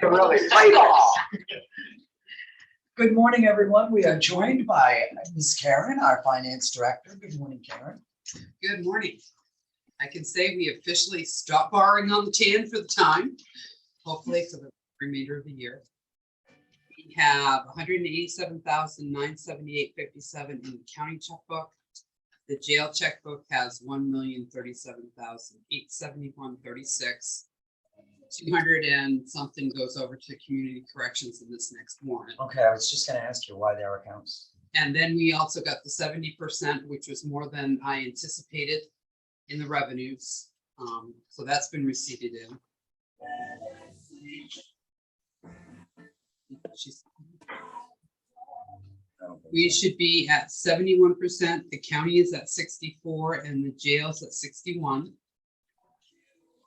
really play ball. Good morning, everyone. We are joined by Ms. Karen, our finance director. Good morning, Karen. Good morning. I can say we officially stopped borrowing on the TAN for the time, hopefully for the remainder of the year. We have 187,978.57 in the county checkbook. The jail checkbook has 1,037,871.36. 200 and something goes over to community corrections in this next warrant. Okay, I was just going to ask you why their accounts. And then we also got the 70%, which was more than I anticipated in the revenues. So that's been receipted in. We should be at 71%. The county is at 64 and the jail's at 61.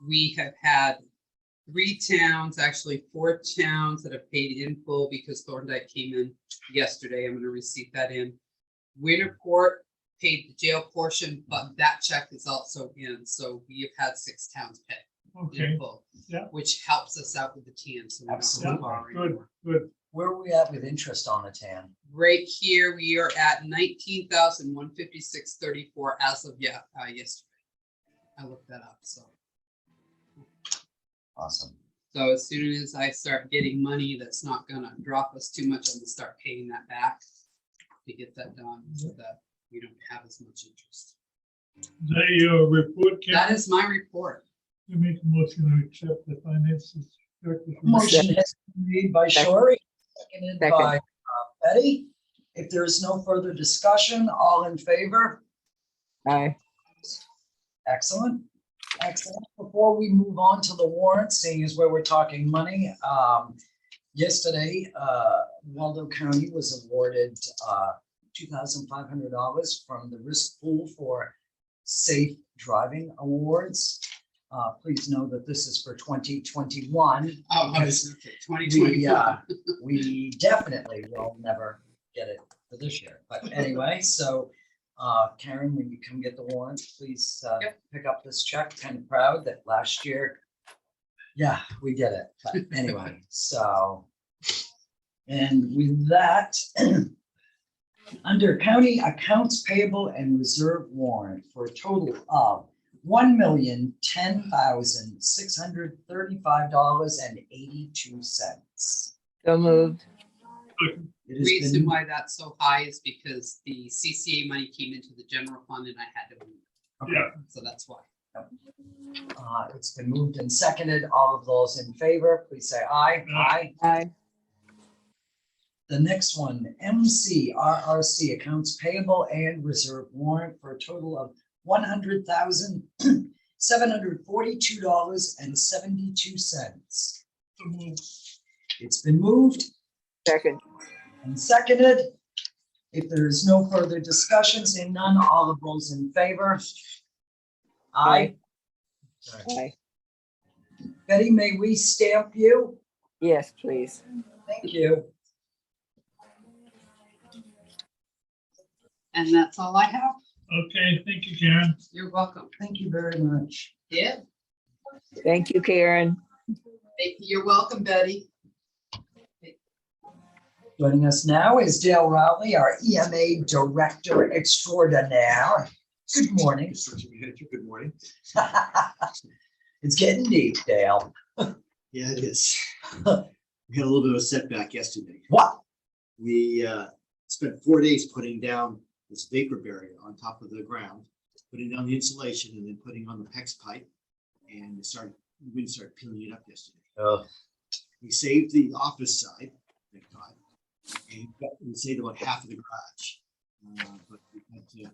We have had 3 towns, actually 4 towns that have paid in full because Thorndike came in yesterday. I'm going to receipt that in. Winterport paid the jail portion, but that check is also in. So we have had 6 towns pay in full, which helps us out with the TAN. So we're not borrowing more. Good. Where are we at with interest on the TAN? Right here, we are at 19,156.34 as of yesterday. I looked that up. Awesome. So as soon as I start getting money that's not gonna drop us too much, I'm gonna start paying that back to get that done so that we don't have as much interest. Is that your report, Karen? That is my report. You make a motion to accept the finances. Director's report. Motion has been made by Shori, seconded by Betty. If there is no further discussion, all in favor? Aye. Excellent. Excellent. Before we move on to the warrant, seeing as where we're talking money, yesterday, Waldo County was awarded $2,500 from the Risk Pool for Safe Driving Awards. Please know that this is for 2021. Oh, because 2020. we definitely will never get it for this year. But anyway, so Karen, when you come get the warrant, please pick up this check. Kind of proud that last year, we did it. But anyway, so, and with that, under county accounts payable and reserve warrant for a total of $1,010,635.82. So moved. The reason why that's so high is because the CCA money came into the general fund and I had to move. Yeah. So that's why. It's been moved and seconded. All of those in favor, please say aye. Aye. Aye. The next one, MCRRC accounts payable and reserve warrant for a total of $100,742.72. So moved. It's been moved Second. and seconded. If there is no further discussion, seeing none, all of those in favor? Aye. Aye. Betty, may we stamp you? Yes, please. Thank you. And that's all I have. Okay, thank you, Karen. You're welcome. Thank you very much. Yeah. Thank you, Karen. You're welcome, Betty. Joining us now is Dale Rowley, our EMA Director Extraordinaire. Good morning. Good morning. It's getting deep, Dale. Yeah, it is. We had a little bit of a setback yesterday. What? We spent 4 days putting down this vapor barrier on top of the ground, putting down the insulation and then putting on the PEX pipe. And the wind started peeling it up yesterday. We saved the office side, thank God, and we saved about half of the garage. But we had to,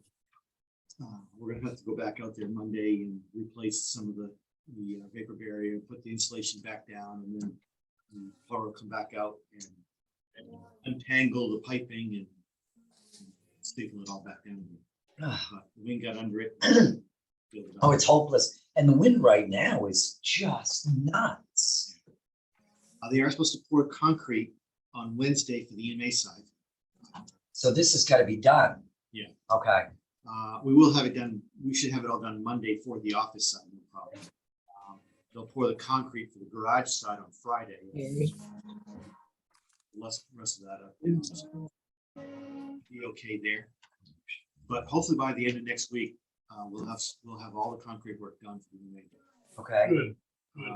we're gonna have to go back out there Monday and replace some of the vapor barrier, put the insulation back down, and then the plumber will come back out and untangle the piping and staple it all back down. But the wind got under it. Oh, it's hopeless. And the wind right now is just nuts. They are supposed to pour concrete on Wednesday for the EMA side. So this has got to be done. Yeah. Okay. We will have it done. We should have it all done Monday for the office side. No problem. They'll pour the concrete for the garage side on Friday. Okay. Rest of that up. Be okay there. But hopefully by the end of next week, we'll have all the concrete work done for the remainder. Okay, Good. Good.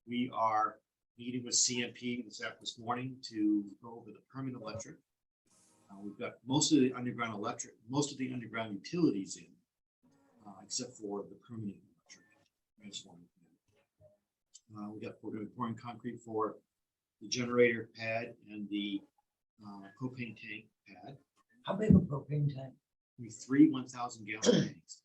We are meeting with CMP this morning to go over the permanent electric. We've got most of the underground utilities in, except for the permanent electric transformer. We're going to be pouring concrete for the generator pad and the propane tank pad. how big a propane tank? We 3 1,000-gallon tanks.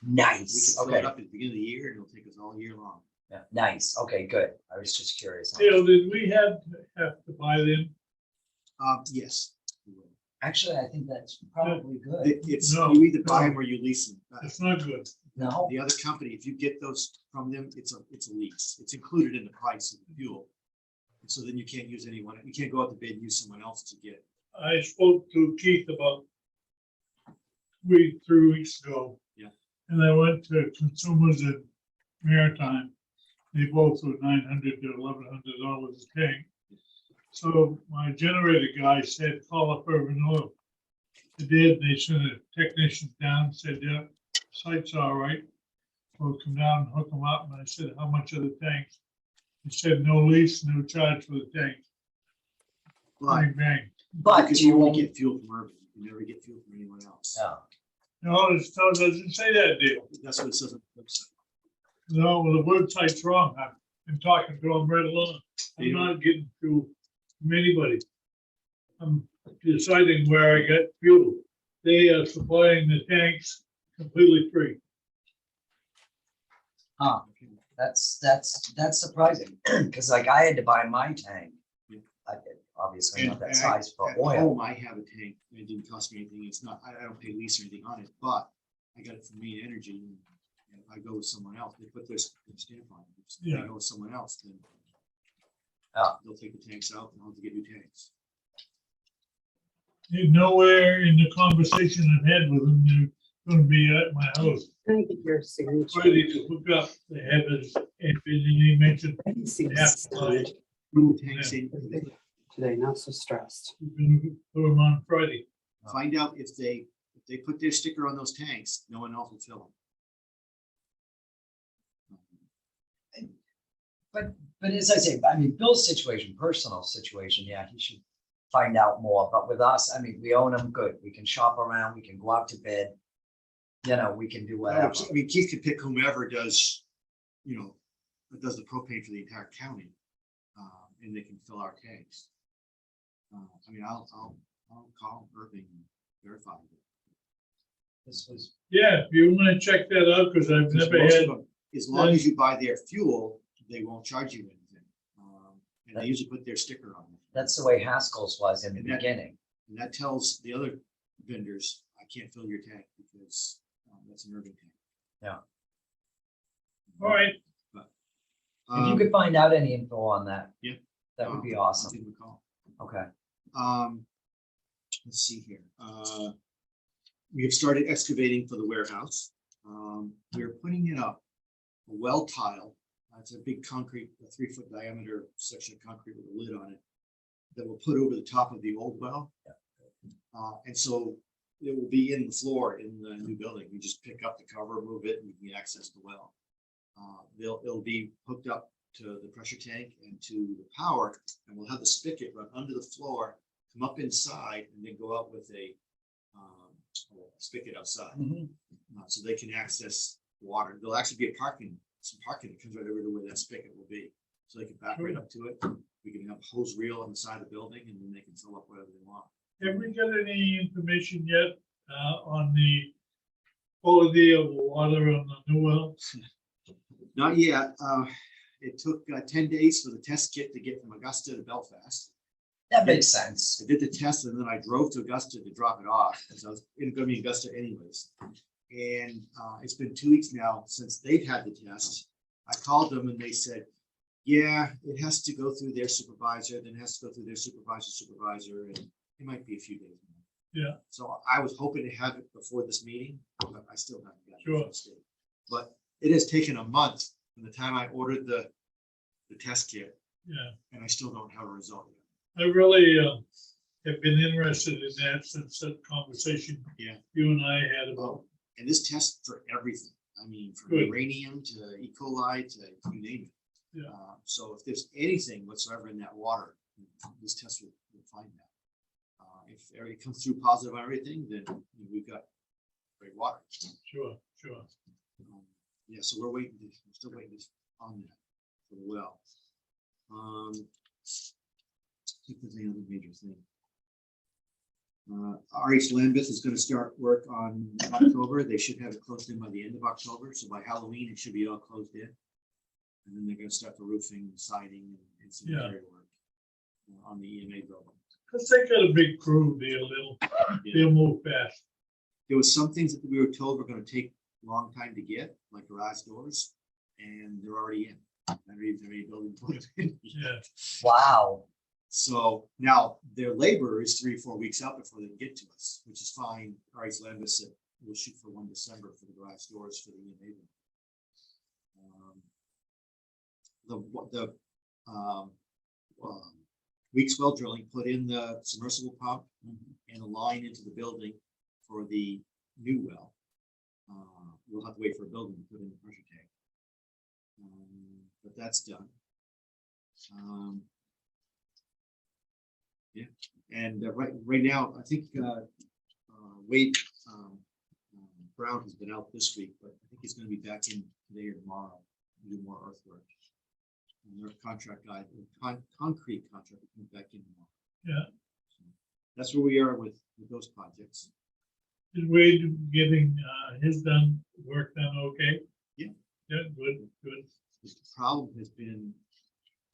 We Nice, can fill it okay, up at the beginning of the year, and it'll take us all year long. yeah, nice, okay, good, I was just curious. Dale, did we have to buy them? Yes. we will. Actually, I think that's probably good. It's No, you either buy no. them or you lease them. It's not good. No, The other company, if you get those from them, it's a lease. It's included in the price of the fuel. And so then you can't use anyone. You can't go out to bid and use someone else to get. I spoke to Keith about 3 weeks ago. Yeah. And I went to Consumers in Maritime. They both were $900 to $1,100 a tank. So my generator guy said, call up Urban Oil. They did, they sent a technician down, said, yeah, site's all right. We'll come down and hook them up. And I said, how much are the tanks? He said, no lease, no charge for the tanks. But Bang, bang. but you do you can only only, get fuel from Urban. You can never get fuel from anyone else. yeah, No, it still doesn't say that, deal. That's what it says on the website. No, well, the website's wrong. I've been talking to them right along. I'm not getting fuel from anybody. I'm deciding where I get fuel. They are supplying the tanks completely free. huh, that's surprising, because like I had to buy my tank. Yeah. I did, obviously And not that at- size for At oil, home, I have a tank. It didn't cost me anything. It's not, I don't pay lease or anything on it, but I got it from Maine Energy. And if I go with someone else, they put their stamp on it. If Yeah. I go with someone else, then they'll take the tanks out and I'll have to get new tanks. Nowhere in the conversation I've had with them, they're gonna be at my house. Can I get your signature? Ready to hook up. They have it, and he mentioned I can see they have this to buy it. Bring the tanks in. today, not so stressed. We're gonna put them on Friday. Find out if they put their sticker on those tanks, no one else will fill them. but as I say, I mean, Bill's situation, personal situation, yeah, he should find out more, but with us, I mean, we own them, good, we can shop around, we can go out to bid. You know, we can do whatever, I mean, Keith could pick whomever does, that does the propane for the entire county, and they can fill our tanks. I mean, I'll call Irving and verify it. this was, Yeah, if you wanna check that out, cause I've Because never most of had, them, as long as you buy their fuel, they won't charge you anything. And they usually put their sticker on it. that's the way Haskell's was in the And that- beginning. And that tells the other vendors, I can't fill your tank because that's an Irving tank. all right, If you could find out any info on that. Yeah. That would be I'll awesome, give them a call. okay, Let's see here. We have started excavating for the warehouse. We're putting in a well tile. It's a big concrete, a 3-foot diameter section of concrete with a lid on it that we'll put over the top of the old well. And so it will be in the floor in the new building. We just pick up the cover, move it, and we can access the well. It'll be hooked up to the pressure tank and to the power, and we'll have the spigot run under the floor, come up inside, and then go out with a spigot outside, Mhm. so they can access water. There'll actually be some parking that comes right over to where that spigot will be, so they can back right up to it. We can have a hose reel on the side of the building, and then they can fill up whatever they want. have we got any information yet, on the quality of the water on the new well? Not yet. It took 10 days for the test kit to get from Augusta to Belfast. that makes sense. I did the test and then I drove to Augusta to drop it off because I was going to be in Augusta anyways. And it's been 2 weeks now since they've had the test. I called them and they said, yeah, it has to go through their supervisor, then it has to go through their supervisor, and it might be a few days more. Yeah. So I was hoping to have it before this meeting, but I still haven't got it. Sure. from the state. But it has taken a month from the time I ordered the test kit, Yeah, and I still don't have a result yet. I really have been interested in that since that conversation Yeah. you and I had about. And this tests for everything. I mean, from Good. uranium to E. coli to you name it. Yeah. So if there's anything whatsoever in that water, this test will find that. If it comes through positive on everything, then we've got great water. Sure. Yeah, so we're still waiting on that for the well. See if there's any other major thing. RH Lambeth is going to start work on October. They should have it closed in by the end of October. So by Halloween, it should be all closed in. And then they're going to start the roofing, siding, and some Yeah. interior work on the EMA building. Cause they got a big crew deal, they'll move fast. There was some things that we were told were going to take a long time to get, like garage doors, and they're already in. I don't even have any building put it in. Yeah, Wow. So now their labor is 3 or 4 weeks out before they can get to us, which is fine. RH Lambeth said we'll shoot for 1 December for the garage doors for the EMA. Weeks well drilling put in the submersible pump and a line into the building for the new well. We'll have to wait for a building to put in the pressure tank. But that's done. Yeah, and right now, I think Wade Brown has been out this week, but I think he's going to be back in today or tomorrow to do more earthwork. And their contract guy, concrete contract, will come back in tomorrow. Yeah. So that's where we are with those projects. is Wade getting his work done okay? Yeah. Yeah, good. The problem has been,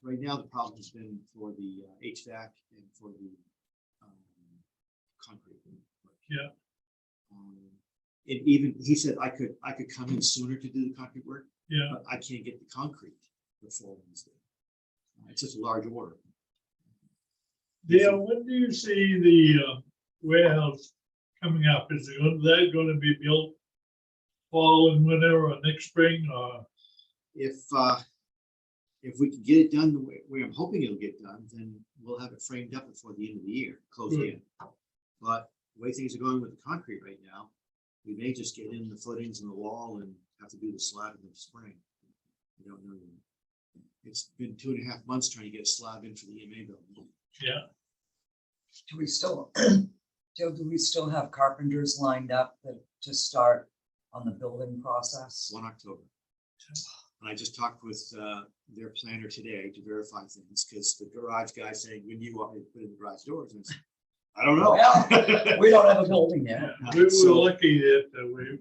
right now, the problem has been for the HVAC and for the concrete work. Yeah. And even, he said I could come in sooner to do the concrete work, Yeah, but I can't get the concrete before Wednesday. It's such a large order. Dale, when do you see the warehouse coming up? Is that going to be built fall and winter or next spring or? If we can get it done the way I'm hoping it'll get done, then we'll have it framed up before the end of the year, closed Good. in. But the way things are going with the concrete right now, we may just get in the footings and the wall and have to do the slab in the spring. I don't know yet. It's been 2.5 months trying to get a slab in for the EMA building. Yeah, Do we still, Joe, do we still have carpenters lined up to start on the building process? 1 October. And I just talked with their planner today to verify things, because the garage guy saying, when do you want me to put in the garage doors? And I said, I don't know. Well, we don't have a building yet. we were So- lucky that we,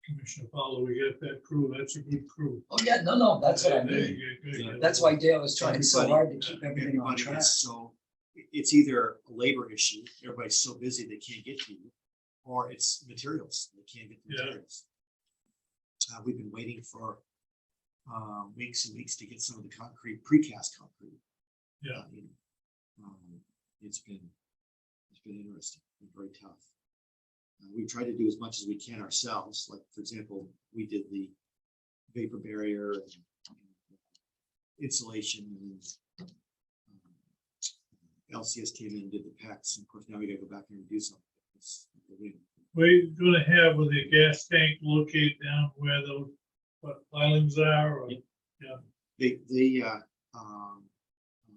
Commissioner Fowler, we got that crew. That's a good crew. Oh, yeah, no, that's what I They- mean. they- That's why Dale was trying so Everybody- hard to keep everything on Everybody track. is so, it's either a labor issue, everybody's so busy they can't get to you, or it's materials, they can't get the Yeah. materials. We've been waiting for weeks and weeks to get some of the concrete, precast concrete. Yeah. It's been interesting, and very tough. We try to do as much as we can ourselves. Like, for example, we did the vapor barrier and insulation, and LCS came in and did the PEX. And of course, now we gotta go back there and do something. We're gonna have with the gas tank locate down where those, what pilings are or? Yeah.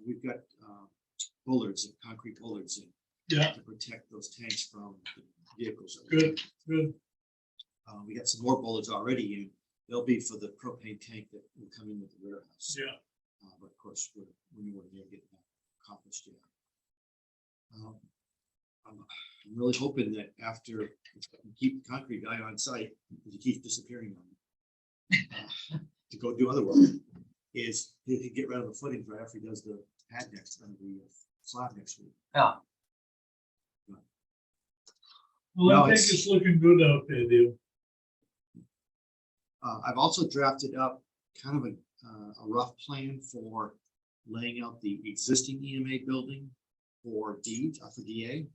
We've got bollards, concrete bollards in Yeah, to protect those tanks from the vehicles. good. We got some more bollards already in. They'll be for the propane tank that will come in with the warehouse. Yeah, But of course, we're nowhere near getting that accomplished yet. I'm really hoping that after we keep the concrete guy on site, because he keeps disappearing on me, to go do other work, is he could get rid of the footings right after he does the pad next, and the slab next week. Yeah, well, No, I think it's looking good out there, Dale. I've also drafted up kind of a rough plan for laying out the existing EMA building for deed, for DA.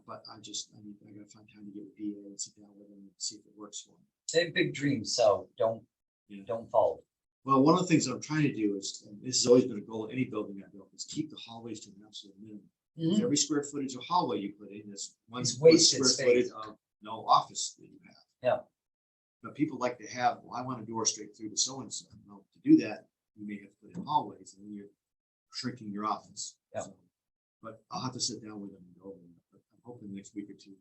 But I gotta find time to get with DA and sit down with them and see if it works for them. they have big dreams, so don't Yeah. don't fold. Well, one of the things I'm trying to do is, and this has always been a goal of any building I built, is keep the hallways to an absolute minimum. Mhm. Every square footage of hallway you put in is one It's one wasted square footage space. of no office that you have. Yeah. But people like to have, well, I want a door straight through to so-and-so. Well, to do that, you may have to put in hallways and then you're shrinking your office. Yeah. So, but I'll have to sit down with them and go over that. But I'm hoping the next week or two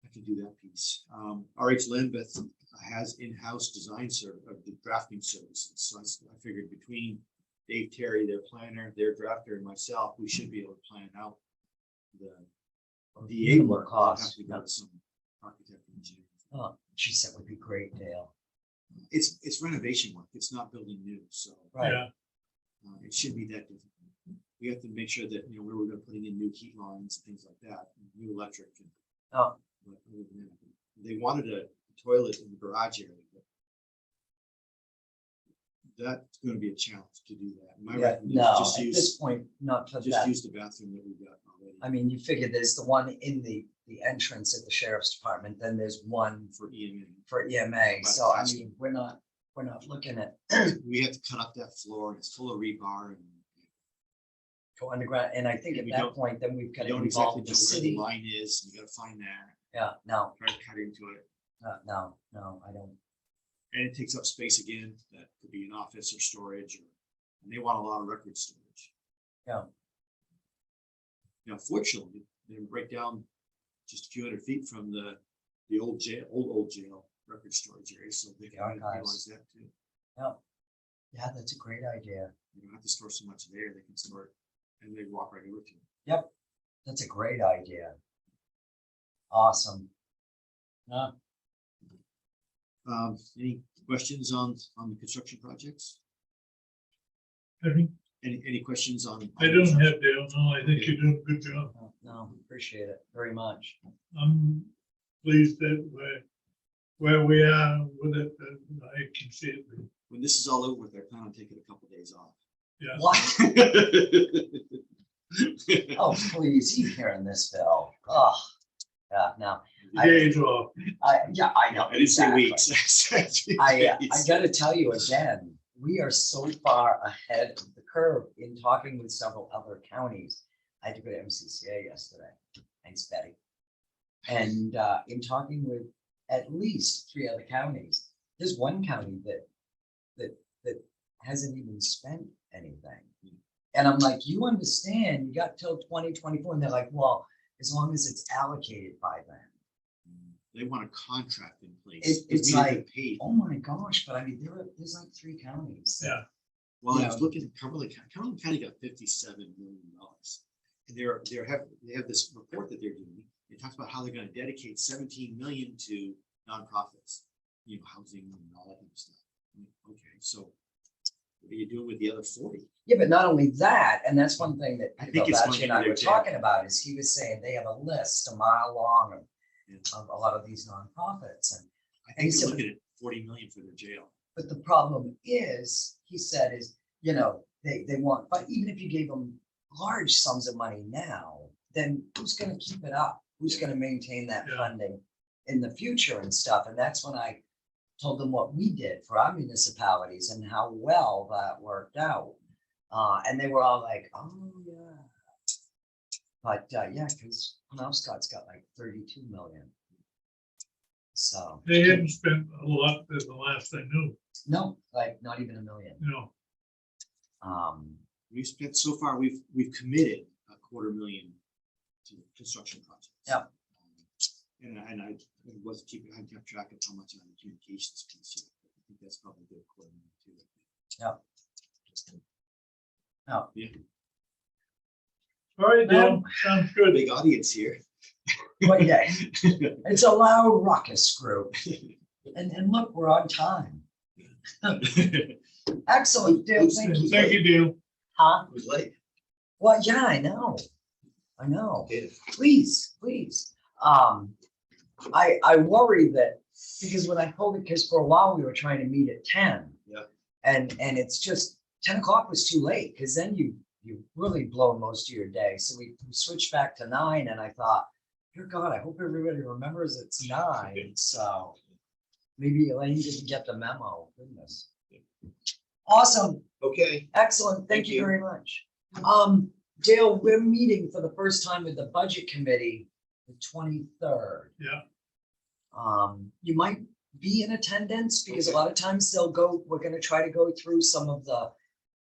I can do that piece. RH Lambeth has in-house design the drafting services. So I figured between Dave Terry, their planner, their drafter, and myself, we should be able to plan out the DA Minimal work. I'll have cost, to go to some architect and engineer. Oh, geez, that would be great, Dale. It's renovation work. It's not building new, so Right. Yeah, it shouldn't be that difficult. We have to make sure that, we were going to putting in new heat lines, and things like that, new electric. And, Oh, but other than that, they wanted a toilet in the garage area, but that's going to be a challenge to do that. My yeah, recommendation no, is just at use this point, not for just that. use the bathroom that we've got already I mean, you figure there's the one in the entrance at the sheriff's department, then there's one for EMA. for EMA. So I mean, we're not looking at We have to cut up that floor, and it's full of rebar, and go underground. And I think at We that don't- point, then we've got you to don't exactly involve know the where the city. line is, and you got to find that, Yeah, no, try to cut into it. no, I don't. And it takes up space again, that could be an office or storage, and they want a lot of record storage. Yeah. Now, fortunately, they're right down just a few hundred feet from the old jail, old jail record storage area, so they The can archives. utilize that too. Yeah, that's a great idea. You don't have to store so much there, they can store it, and they walk right over to it. Yep, that's a great idea. Awesome. Yeah. Any questions on the construction projects? I Any questions on? don't have Dale, no, I think you're doing a good job. No, appreciate it very much. I'm pleased that where we are with it, I can see it. When this is all over with, they're planning on taking a couple days off. Yeah, What? Oh, please, you hearing this, Bill? Oh, yeah, no, days off. I know. I didn't say exactly. weeks. I said I days. gotta tell you again, we are so far ahead of the curve in talking with several other counties. I had to go to MCCA yesterday. Thanks, Betty. And in talking with at least 3 other counties, there's one county that hasn't even spent anything. And I'm like, you understand, you got till 2024, and they're like, well, as long as it's allocated by then. They want a contract in place. It's We need to like- pay. Oh my gosh, but I mean, there's like 3 counties. Yeah. Well, I Yeah. was looking at Cumberland County got $57 million. And they have this report that they're doing. It talks about how they're going to dedicate 17 million to nonprofits, housing and all that kind of stuff. Okay, so what are you doing with the other 40? Yeah, but not only that, and that's one thing that I Peter think it's Belvacci going and I into were their talking about, is he was saying they have a list a mile long Yeah. of a lot of these nonprofits. And I think so- they're looking at 40 million for their jail. but the problem is, he said, is, they want, but even if you gave them large sums of money now, then who's gonna keep it up? Who's gonna maintain that Yeah. funding in the future and stuff? And that's when I told them what we did for our municipalities and how well that worked out. And they were all like, oh, yeah. But, yeah, because Penobscot's got like 32 million. So, They haven't spent a lot in the last I knew, no, like not even $1 million. We've spent so far, we've committed $250,000 to the construction projects. Yeah. And I wasn't keeping, I kept track of how much on the communications piece yet. I think that's probably good $250,000 too. Yeah. No. Yeah, All right, Dale, sounds good. big audience here. But yeah, it's a loud ruckus group. And look, we're on time. Excellent, Dale, thank you. Thank you, Dale. Huh? Who's late? Well, yeah, I know. Okay. Please. I worry that, because when I pulled it, because for a while we were trying to meet at 10. Yeah. And it's just 10 o'clock was too late, because then you really blow most of your day. So we switched back to 9, and I thought, dear God, I hope everybody remembers it's 9. So Maybe Elaine didn't get the memo, goodness. Awesome, Okay, excellent, thank Thank you you. very much. Dale, we're meeting for the first time with the budget committee, the 23rd. Yeah. You might be in attendance because a lot of times we're gonna try to go through some of the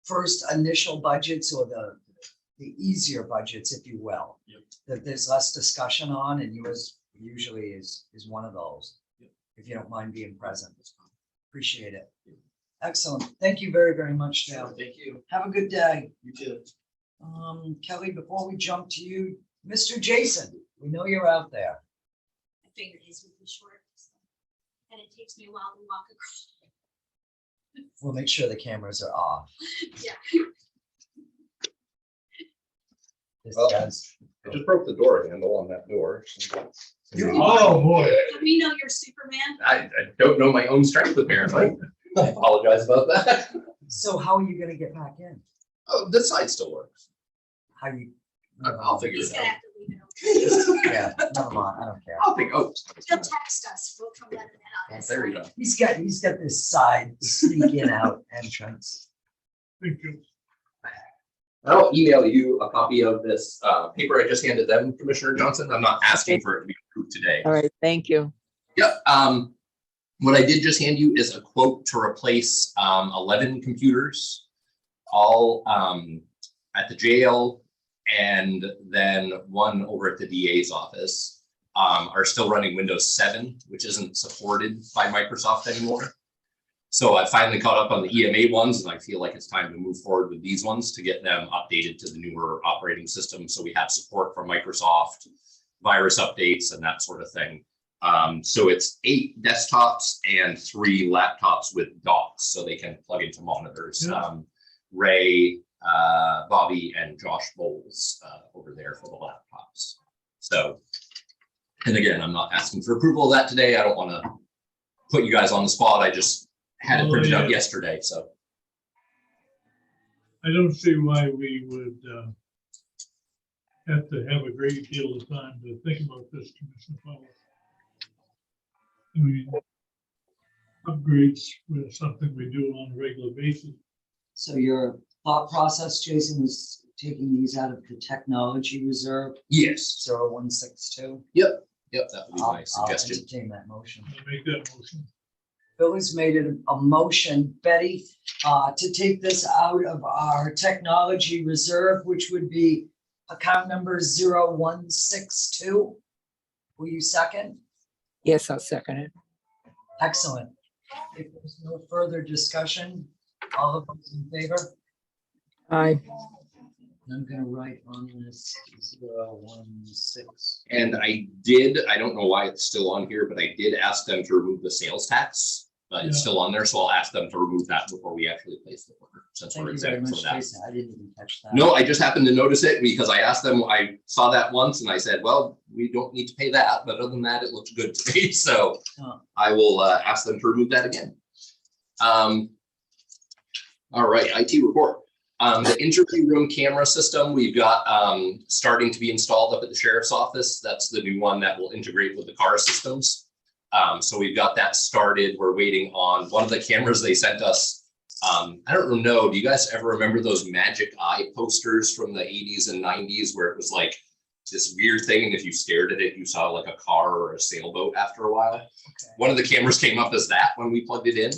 first initial budgets or the easier budgets, if you will. Yep. That there's less discussion on, and yours usually is one of those. Yep. If you don't mind being present, appreciate it. Excellent, thank you very, very much, sure, Dale. thank you. Have a good day. You too. Kelly, before we jump to you, Mr. Jason, we know you're out there. I figured his would be short. So- And it takes me a while to walk across. We'll make sure the cameras are off. Yeah. This Well, does. I just broke the door handle on that door. Oh, boy. Let me know you're Superman. I don't know my own strength apparently. I apologize about that. So how are you gonna get back in? Oh, this side still works. How you? I'll figure He's it gonna out. have to leave it open. Yeah, never mind, I don't care. I'll think, oh. He'll text us. We'll come let him Well, out. there you go. He's got this side sneak in out entrance. Thank you. I'll email you a copy of this paper I just handed them, Commissioner Johnson. I'm not asking for it to be approved today. All right, thank you. Yep. What I did just hand you is a quote to replace 11 computers, all at the jail, and then one over at the DA's office. Are still running Windows 7, which isn't supported by Microsoft anymore. So I finally caught up on the EMA ones, and I feel like it's time to move forward with these ones to get them updated to the newer operating system. So we have support from Microsoft, virus updates, and that sort of thing. So it's 8 desktops and 3 laptops with docks, so they can plug into monitors. Yeah. Ray, Bobby, and Josh Bowles over there for the laptops. So, and again, I'm not asking for approval of that today. I don't want to put you guys on the spot. I just had it printed out yesterday, so. I don't see why we would have to have a great deal of time to think about this, Commissioner Powell. I mean, upgrades were something we do on a regular basis. So your thought process, Jason, was taking these out of the technology reserve, Yes. 0162? Yep, that would be my I'll suggestion. entertain that motion. I'll make that motion. Bill has made it a motion, Betty, to take this out of our technology reserve, which would be account number 0162. Will you second? Yes, I'll second it. Excellent. If there's no further discussion, all of those in favor? Aye. I'm gonna write on this 016. And I don't know why it's still on here, but I did ask them to remove the sales tax, but it's Yeah. still on there, so I'll ask them to remove that before we actually place the order, since Thank we're you very exempt much, from that. Jason. I didn't even catch that. No, I just happened to notice it because I asked them, I saw that once and I said, well, we don't need to pay that, but other than that, it looks good to me, so Oh. I will ask them to remove that again. All right, IT report. The interview room camera system, we've got starting to be installed up at the sheriff's office. That's the new one that will integrate with the car systems. So we've got that started. We're waiting on one of the cameras they sent us. I don't know, do you guys ever remember those magic eye posters from the 80s and 90s where it was like this weird thing, and if you stared at it, you saw like a car or a sailboat after a while? Okay. One of the cameras came up as that when we plugged it in.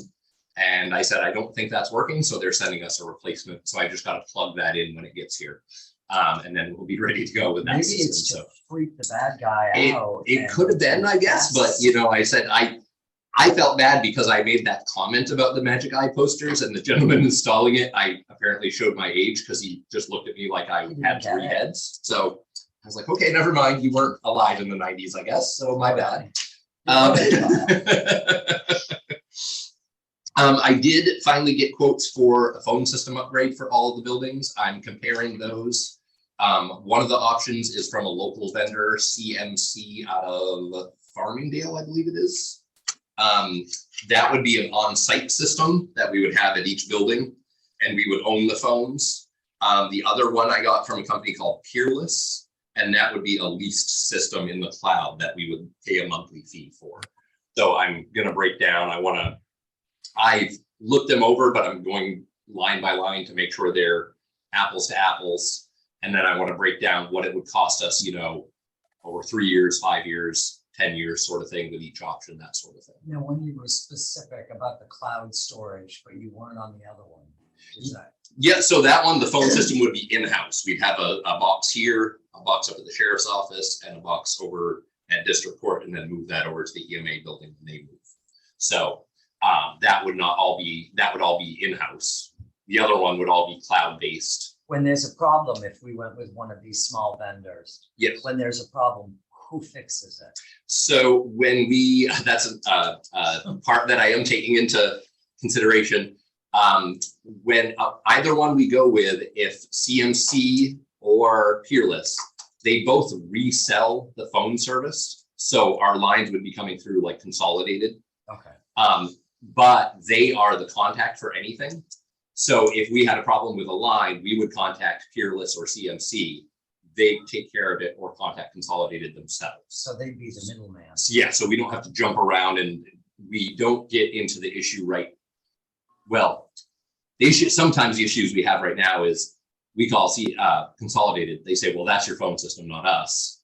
And I said, I don't think that's working. So they're sending us a replacement. So I just got to plug that in when it gets here. And then we'll be ready to go with that Maybe system. it's to So freak the bad guy out. it and- could have been, I guess, but you know, I said, I felt bad because I made that comment about the magic eye posters, and the gentleman installing it, I apparently showed my age because he just looked at me like I had 3 heads. So I was like, okay, never mind. You weren't alive in the 90s, I guess. So my bad. I did finally get quotes for a phone system upgrade for all of the buildings. I'm comparing those. One of the options is from a local vendor, CMC, out of Farmingdale, I believe it is. That would be an on-site system that we would have at each building, and we would own the phones. The other one I got from a company called Peerless, and that would be a leased system in the cloud that we would pay a monthly fee for. So I'm gonna break down, I've looked them over, but I'm going line by line to make sure they're apples to apples. And then I want to break down what it would cost us, over 3 years, 5 years, 10 years sort of thing with each option, that sort of thing. You know, when you were specific about the cloud storage, but you weren't on the other one. Is that? Yeah, so that one, the phone system would be in-house. We'd have a box here, a box up at the sheriff's office, and a box over at district court, and then move that over to the EMA building when they move. So that would all be in-house. The other one would all be cloud-based. When there's a problem, if we went with one of these small vendors, Yes. when there's a problem, who fixes it? So that's a part that I am taking into consideration. When either one we go with, if CMC or Peerless, they both resell the phone service. So our lines would be coming through like consolidated. Okay. But they are the contact for anything. So if we had a problem with a line, we would contact Peerless or CMC. They take care of it, or contact Consolidated themselves. So they'd be the middleman. Yeah, so we don't have to jump around, and we don't get into the issue well, sometimes the issues we have right now is we call Consolidated. They say, well, that's your phone system, not us.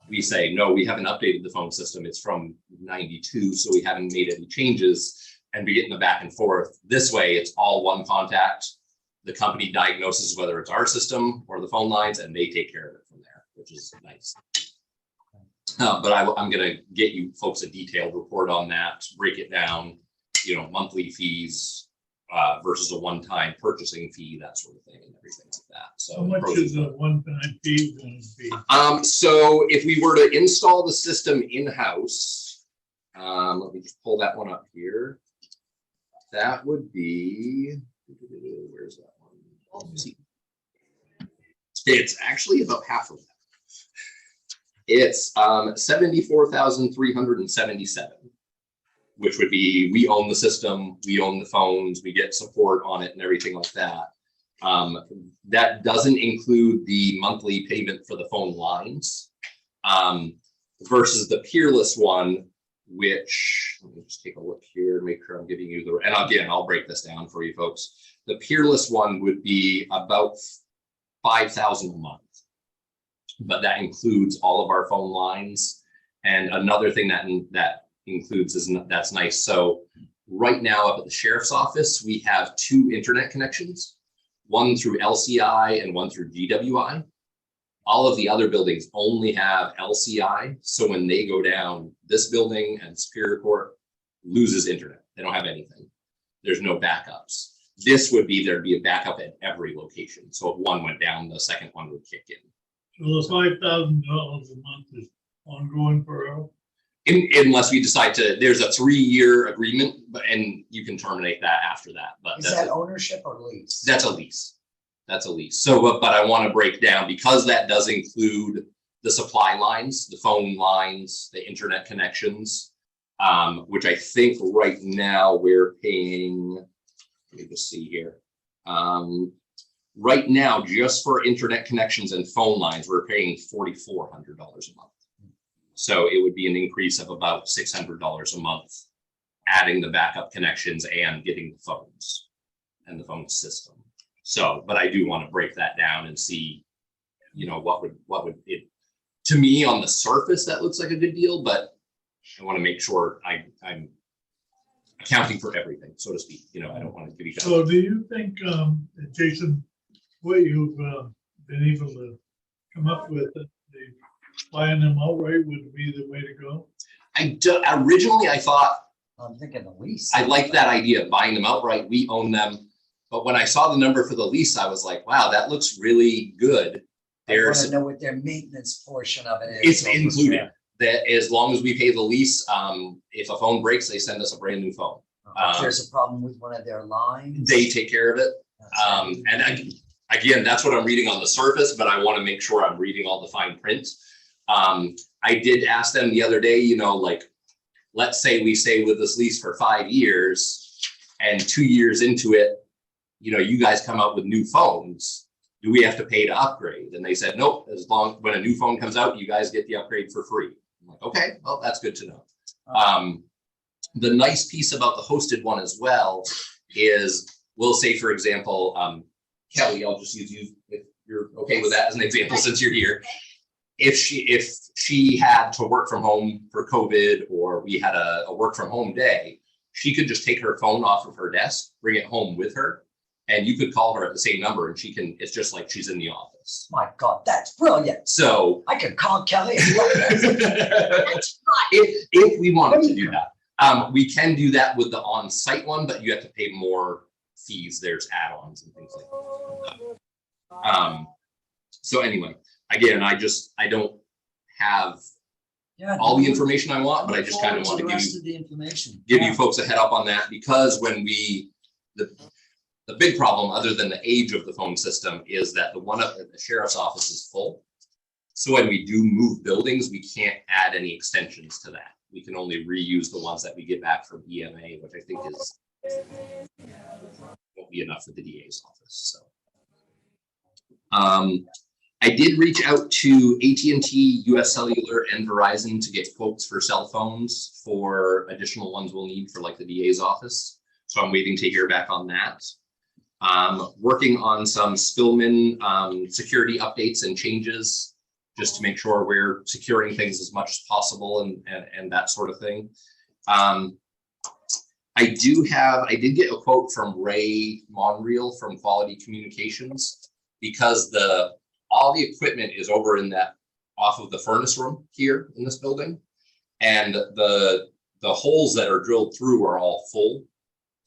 We say, no, we haven't updated the phone system. It's from 92, so we haven't made any changes, and we get in the back and forth. This way, it's all one contact. The company diagnoses whether it's our system or the phone lines, and they take care of it from there, which is nice. But I'm going to get you folks a detailed report on that, break it down, monthly fees versus a one-time purchasing fee, that sort of thing, and everything like that. So How much is a one-time fee going to be? So if we were to install the system in-house, let me just pull that one up here. That would be, where's that one? It's actually about half of that. It's 74,377, which would be, we own the system, we own the phones, we get support on it and everything like that. That doesn't include the monthly payment for the phone lines, versus the Peerless one, which, let me just take a look here, make sure I'm giving you and again, I'll break this down for you folks. The Peerless one would be about $5,000 a month, but that includes all of our phone lines. And another thing that includes that's nice. So right now up at the sheriff's office, we have 2 internet connections, one through LCI and one through GWI. All of the other buildings only have LCI. So when they go down, this building and Superior Court loses internet. They don't have anything. There's no backups. This would be, there'd be a backup at every location. So if one went down, the second one would kick in. So the $5,000 a month is ongoing forever? Unless we decide there's a 3-year agreement, and you can terminate that after that. But Is that ownership or lease? That's a lease. That's a lease. So, but I want to break down, because that does include the supply lines, the phone lines, the internet connections, which I think right now we're paying, let me just see here. Right now, just for internet connections and phone lines, we're paying $4,400 a month. So it would be an increase of about $600 a month, adding the backup connections and getting the phones and the phone system. So, but I do want to break that down and see, what would it, to me on the surface, that looks like a good deal, but I want to make sure I'm accounting for everything, so to speak. I don't want to give each other. So do you think, Jason, what you've been able to come up with, buying them outright would be the way to go? Originally, I thought, I'm thinking the lease. I like that idea of buying them outright. We own them. But when I saw the number for the lease, I was like, wow, that looks really good. I want to know what their maintenance portion of it It's is. included. That as long as we pay the lease, if a phone breaks, they send us a brand new phone. If there's a problem with one of their lines. They take care of it. That's right. Again, that's what I'm reading on the surface, but I want to make sure I'm reading all the fine print. I did ask them the other day, let's say we stay with this lease for 5 years, and 2 years into it, you guys come out with new phones. Do we have to pay to upgrade? And they said, nope, when a new phone comes out, you guys get the upgrade for free. I'm like, okay, well, that's good to know. the nice piece about the hosted one as well is, we'll say, for example, Kelly, I'll just use you if you're okay with that as an example, since you're here. If she had to work from home for COVID, or we had a work from home day, she could just take her phone off of her desk, bring it home with her, and you could call her at the same number, and it's just like she's in the office. My God, that's brilliant. So I could call Kelly. and love that. That's right. if we wanted to do that, we can do that with the on-site one, but you have to pay more fees. There's add-ons and things like that. So anyway, again, I don't have Yeah, all the information I want, but I just kind of want to the give rest you of the information. folks a head up on that, because when the big problem, other than the age of the phone system, is that the one up at the sheriff's office is full. So when we do move buildings, we can't add any extensions to that. We can only reuse the ones that we get back from EMA, which I think won't be enough for the DA's office. So I did reach out to AT&T, US Cellular, and Verizon to get quotes for cell phones for additional ones we'll need for like the DA's office. So I'm waiting to hear back on that. Working on some Spillman security updates and changes, just to make sure we're securing things as much as possible and that sort of thing. I did get a quote from Ray Monreal from Quality Communications, because all the equipment is over in that off of the furnace room here in this building, and the holes that are drilled through are all full.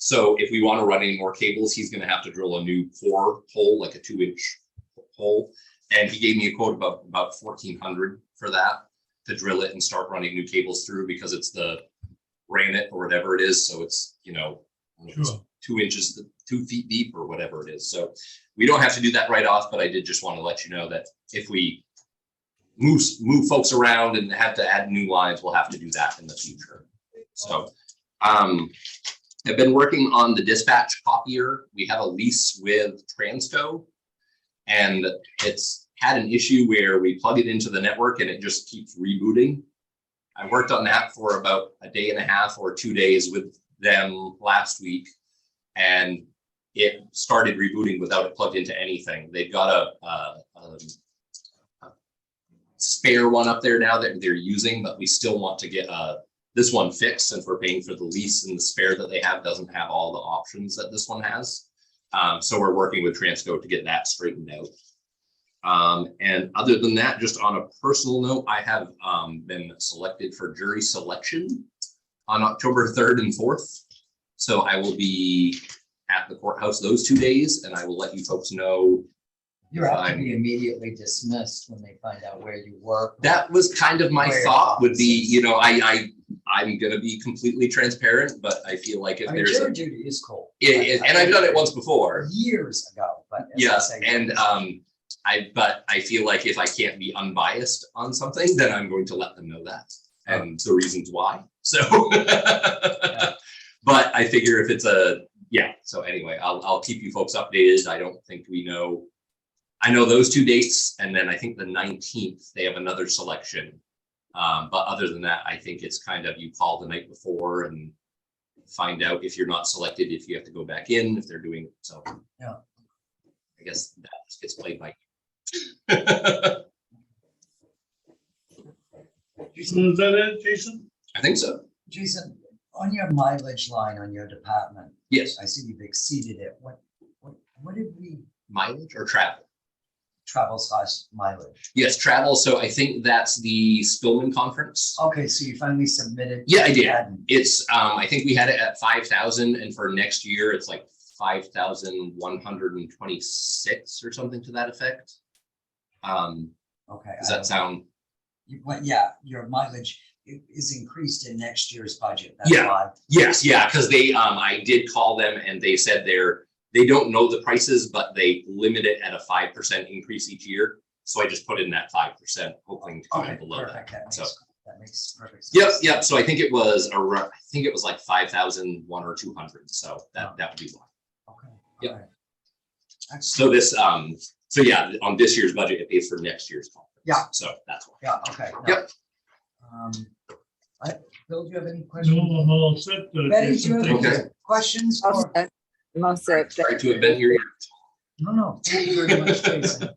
So if we want to run any more cables, he's going to have to drill a new core hole, like a 2-inch hole. And he gave me a quote about $1,400 for that, to drill it and start running new cables through, because it's the granite or whatever it is. So it's, Sure. 2 inches, 2 feet deep or whatever it is. So we don't have to do that right off, but I did just want to let you know that if we move folks around and have to add new lines, we'll have to do that in the future. So I've been working on the dispatch copier. We have a lease with Transco, and it's had an issue where we plug it into the network and it just keeps rebooting. I worked on that for about a day and a half or 2 days with them last week, and it started rebooting without it plugged into anything. They've got a spare one up there now that they're using, but we still want to get this one fixed, since we're paying for the lease, and the spare that they have doesn't have all the options that this one has. So we're working with Transco to get that straightened out. And other than that, just on a personal note, I have been selected for jury selection on October 3rd and 4th. So I will be at the courthouse those 2 days, and I will let you folks know. You're apt to be immediately dismissed when they find out where you work. That was kind of my Where thought, would be, offices. I'm going to be completely transparent, but I feel like if I mean, there's jury duty is cool. and I've done it once before. Years ago, but as I Yeah, say, and but I feel like if I can't be unbiased on something, then I'm going to let them know that and the reasons why. So, but I figure if it's so anyway, I'll keep you folks updated. I don't think we know. I know those 2 dates, and then I think the 19th they have another selection. But other than that, I think it's kind of, you call the night before and find out if you're not selected, if you have to go back in, if they're doing so. Yeah. I guess that just gets played by. So is that it, Jason? I think so. Jason, on your mileage line on your department, Yes. I see you've exceeded it. What did we Mileage or travel? travel/mileage? Yes, travel. So I think that's the Spillman conference. Okay, so you finally submitted. Yeah, I did. Hadn't- It's I think we had it at 5,000, and for next year it's like 5,126 or something to that effect. Okay. Does that sound? Yeah, your mileage is increased in next year's budget. That's Yeah. why. Yes, yeah, because they I did call them and they said they don't know the prices, but they limit it at a 5% increase each year. So I just put in that 5%, hoping to come in Okay, below perfect. that. That makes perfect sense. Yep. So I think it was like 5,001 or 200. So that would be why. Okay. Yep. all right. Excellent. So this so yeah, on this year's budget, it pays for next year's conference. Yeah. So that's why. Yeah, okay. no. Yep. Bill, do you have any No, questions? I'm all set. Betty, do you have Okay. any questions? All for- set. I'm all set. Sorry to have been here. No, thank you very much, Jason.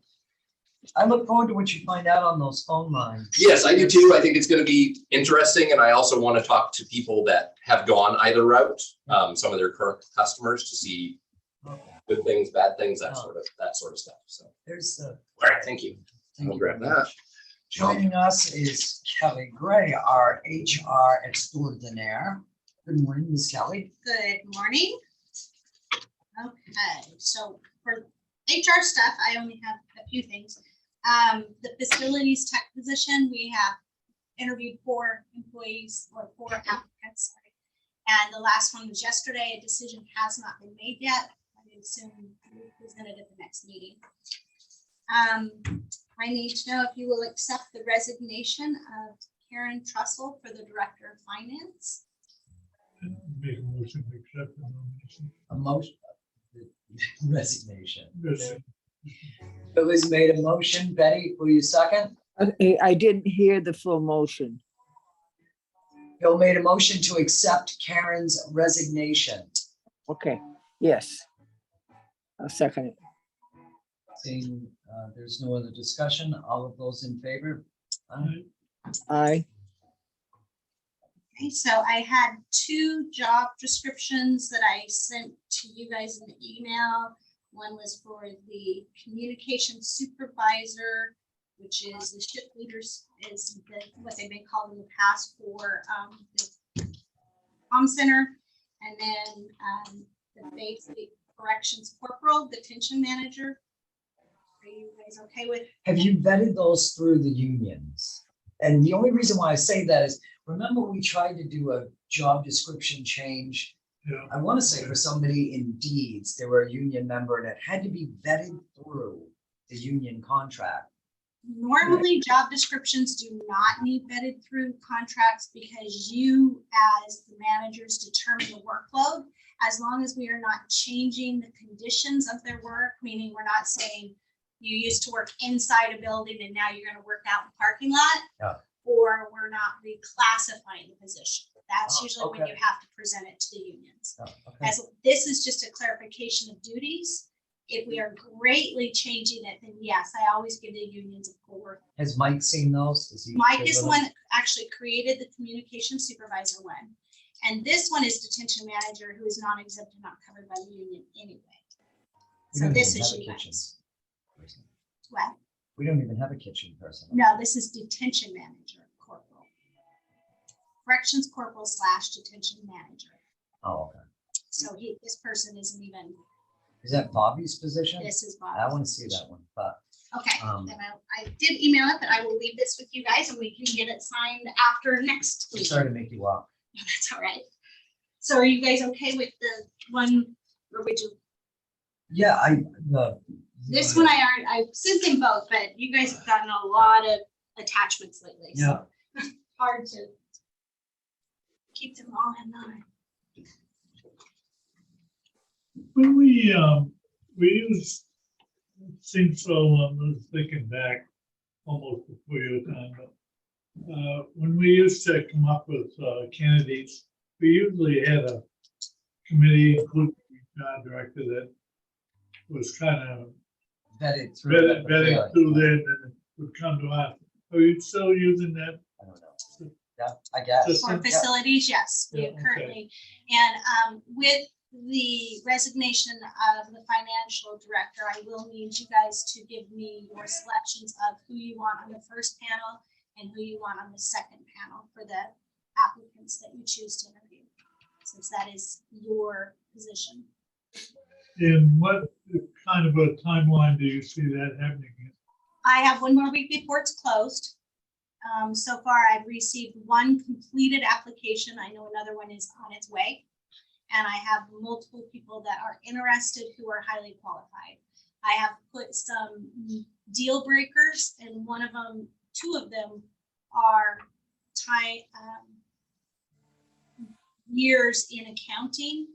I look forward to what you find out on those phone lines. Yes, I do too. I think it's gonna be interesting, and I also want to talk to people that have gone either route, some of their current customers to see Okay. good things, bad things, that sort of stuff. So, There's the. all right, thank you. Thank I'll you grab very that. much. Joining us is Kelly Gray, our HR extraordinaire. Good morning, Ms. Kelly. Good morning. Okay, so for HR stuff, I only have a few things. The facilities tech position, we have interviewed 4 employees or 4 applicants. Sorry. And the last one was yesterday. A decision has not been made yet. I assume we'll present it at the next meeting. I need to know if you will accept the resignation of Karen Trussell for the Director of Finance. Make a motion to accept the nomination. A motion, resignation. Yes. Billy's made a motion. Betty, will you second? I didn't hear the full motion. Bill made a motion to accept Karen's resignation. Okay, yes. I'll second it. Seeing there's no other discussion, all of those in favor? Aye. Aye. Okay, so I had 2 job descriptions that I sent to you guys in the email. One was for the communication supervisor, which is the ship leaders, is what they've been called in the past for the comm center. And then the basic corrections corporal, detention manager. Are you guys okay with? Have you vetted those through the unions? And the only reason why I say that is, remember we tried to do a job description change. Yeah. I want to say for somebody in deeds, they were a union member and it had to be vetted through the union contract. Normally, job descriptions do not need vetted through contracts because you, as the managers, determine the workload. As long as we are not changing the conditions of their work, meaning we're not saying you used to work inside a building and now you're going to work out in the parking lot. Yeah. Or we're not reclassifying the position. That's Oh, usually when okay. you have to present it to the unions. Oh, okay. As this is just a clarification of duties. If we are greatly changing it, then yes, I always give the unions a pull. Has Mike seen those? Is he Mike good is the with one them? that actually created the communication supervisor one. And this one is detention manager, who is non-exempt and not covered by the union anyway. We So don't this even is have a you kitchen guys. person. Well, We don't even have a kitchen person. no, this is detention manager, corporal. Corrections corporal / detention manager. Oh, okay. So this person isn't even, Is that Bobby's position? this is I Bob. want to see that one, but Okay, Um, then I did email it, but I will leave this with you guys and we can get it signed after next I'm meeting. sorry to make you walk. No, that's all right. So are you guys okay with the one, or would you, Yeah, this one I've sent them both, but you guys have gotten a lot of attachments lately. so hard to keep them all in line. When we used, think so, I was thinking back almost before your time, but when we used to come up with candidates, we usually had a committee, including the director, that was kind of vetted through. vetting through there, and then it would come to us. Are you still using that? I don't know. Yeah, I guess. Just- For facilities, yes, we Yeah, okay. currently, and with the resignation of the financial director, I will need you guys to give me your selections of who you want on the first panel and who you want on the second panel for the applicants that you choose to interview, since that is your position. And what kind of a timeline do you see that happening in? I have one more week before it's closed. So far, I've received 1 completed application. I know another one is on its way. And I have multiple people that are interested who are highly qualified. I have put some deal breakers, and 2 of them are years in accounting.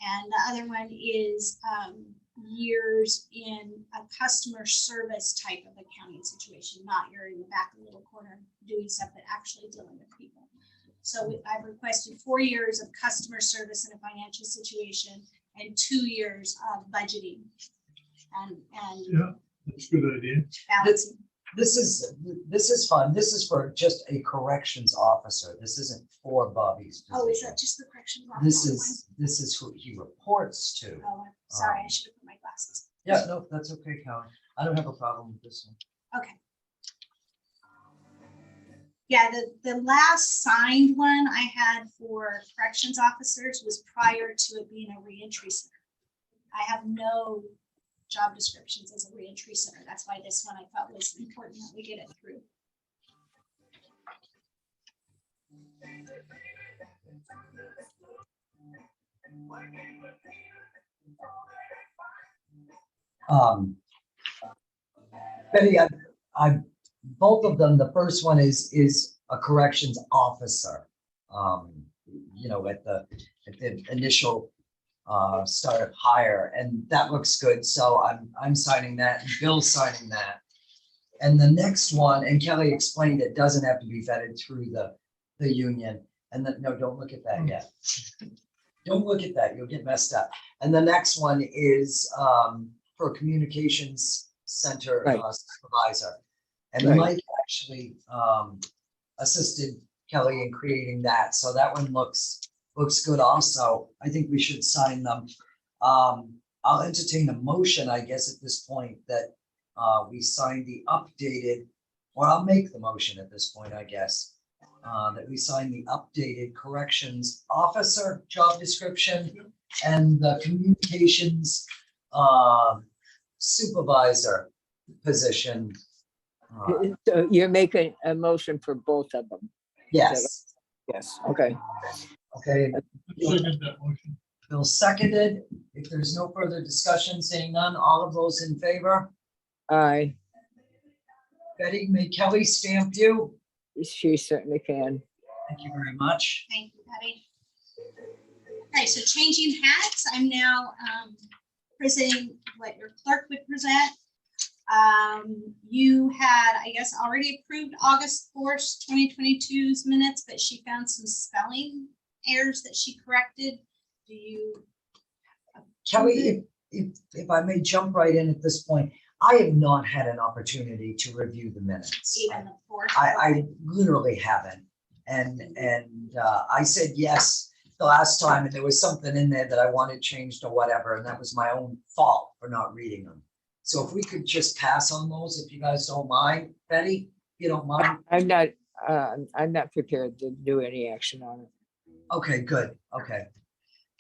And the other one is years in a customer service type of accounting situation, not you're in the back of the little corner doing stuff, but actually dealing with people. So I've requested 4 years of customer service in a financial situation and 2 years of budgeting and Yeah, that's a good idea. This, balancing. this is fun. This is for just a corrections officer. This isn't for Bobby's Oh, is position. that just the corrections? This is who he reports to. Oh, I'm sorry, I should have put my glasses. Yeah, no, that's okay, Kelly. I don't have a problem with this one. Okay. Yeah, the last signed one I had for corrections officers was prior to it being a reentry center. I have no job descriptions as a reentry center. That's why this one I thought was important that we get it through. Betty, both of them, the first one is a corrections officer. You know, at the initial start of hire, and that looks good. So I'm signing that, and Bill's signing that. And the next one, and Kelly explained it doesn't have to be vetted through the union. And then, no, don't look at that yet. Don't look at that, you'll get messed up. And the next one is for communications center Right. Supervisor. And Right. Mike actually assisted Kelly in creating that, so that one looks good also. I think we should sign them. I'll entertain a motion, I guess, at this point that we sign the updated, or I'll make the motion at this point, I guess, that we sign the updated corrections officer job description and the communications supervisor position. So you're making a motion for both of them? Yes, Yes, okay. okay. Second that motion. Bill seconded. If there's no further discussion, saying none, all of those in favor? Aye, Betty, may Kelly stamp you? she certainly can. Thank you very much. Thank you, Patty. Okay, so changing hats, I'm now presenting what your clerk would present. You had, I guess, already approved August 4th, 2022's minutes, but she found some spelling errors that she corrected. Do you? Kelly, if I may jump right in at this point, I have not had an opportunity to review the minutes. Even the 4th? I literally haven't. And I said yes the last time, and there was something in there that I wanted changed or whatever, and that was my own fault for not reading them. So if we could just pass on those, if you guys don't mind, Betty, if you don't mind. I'm not prepared to do any action on it. Okay, good. Okay.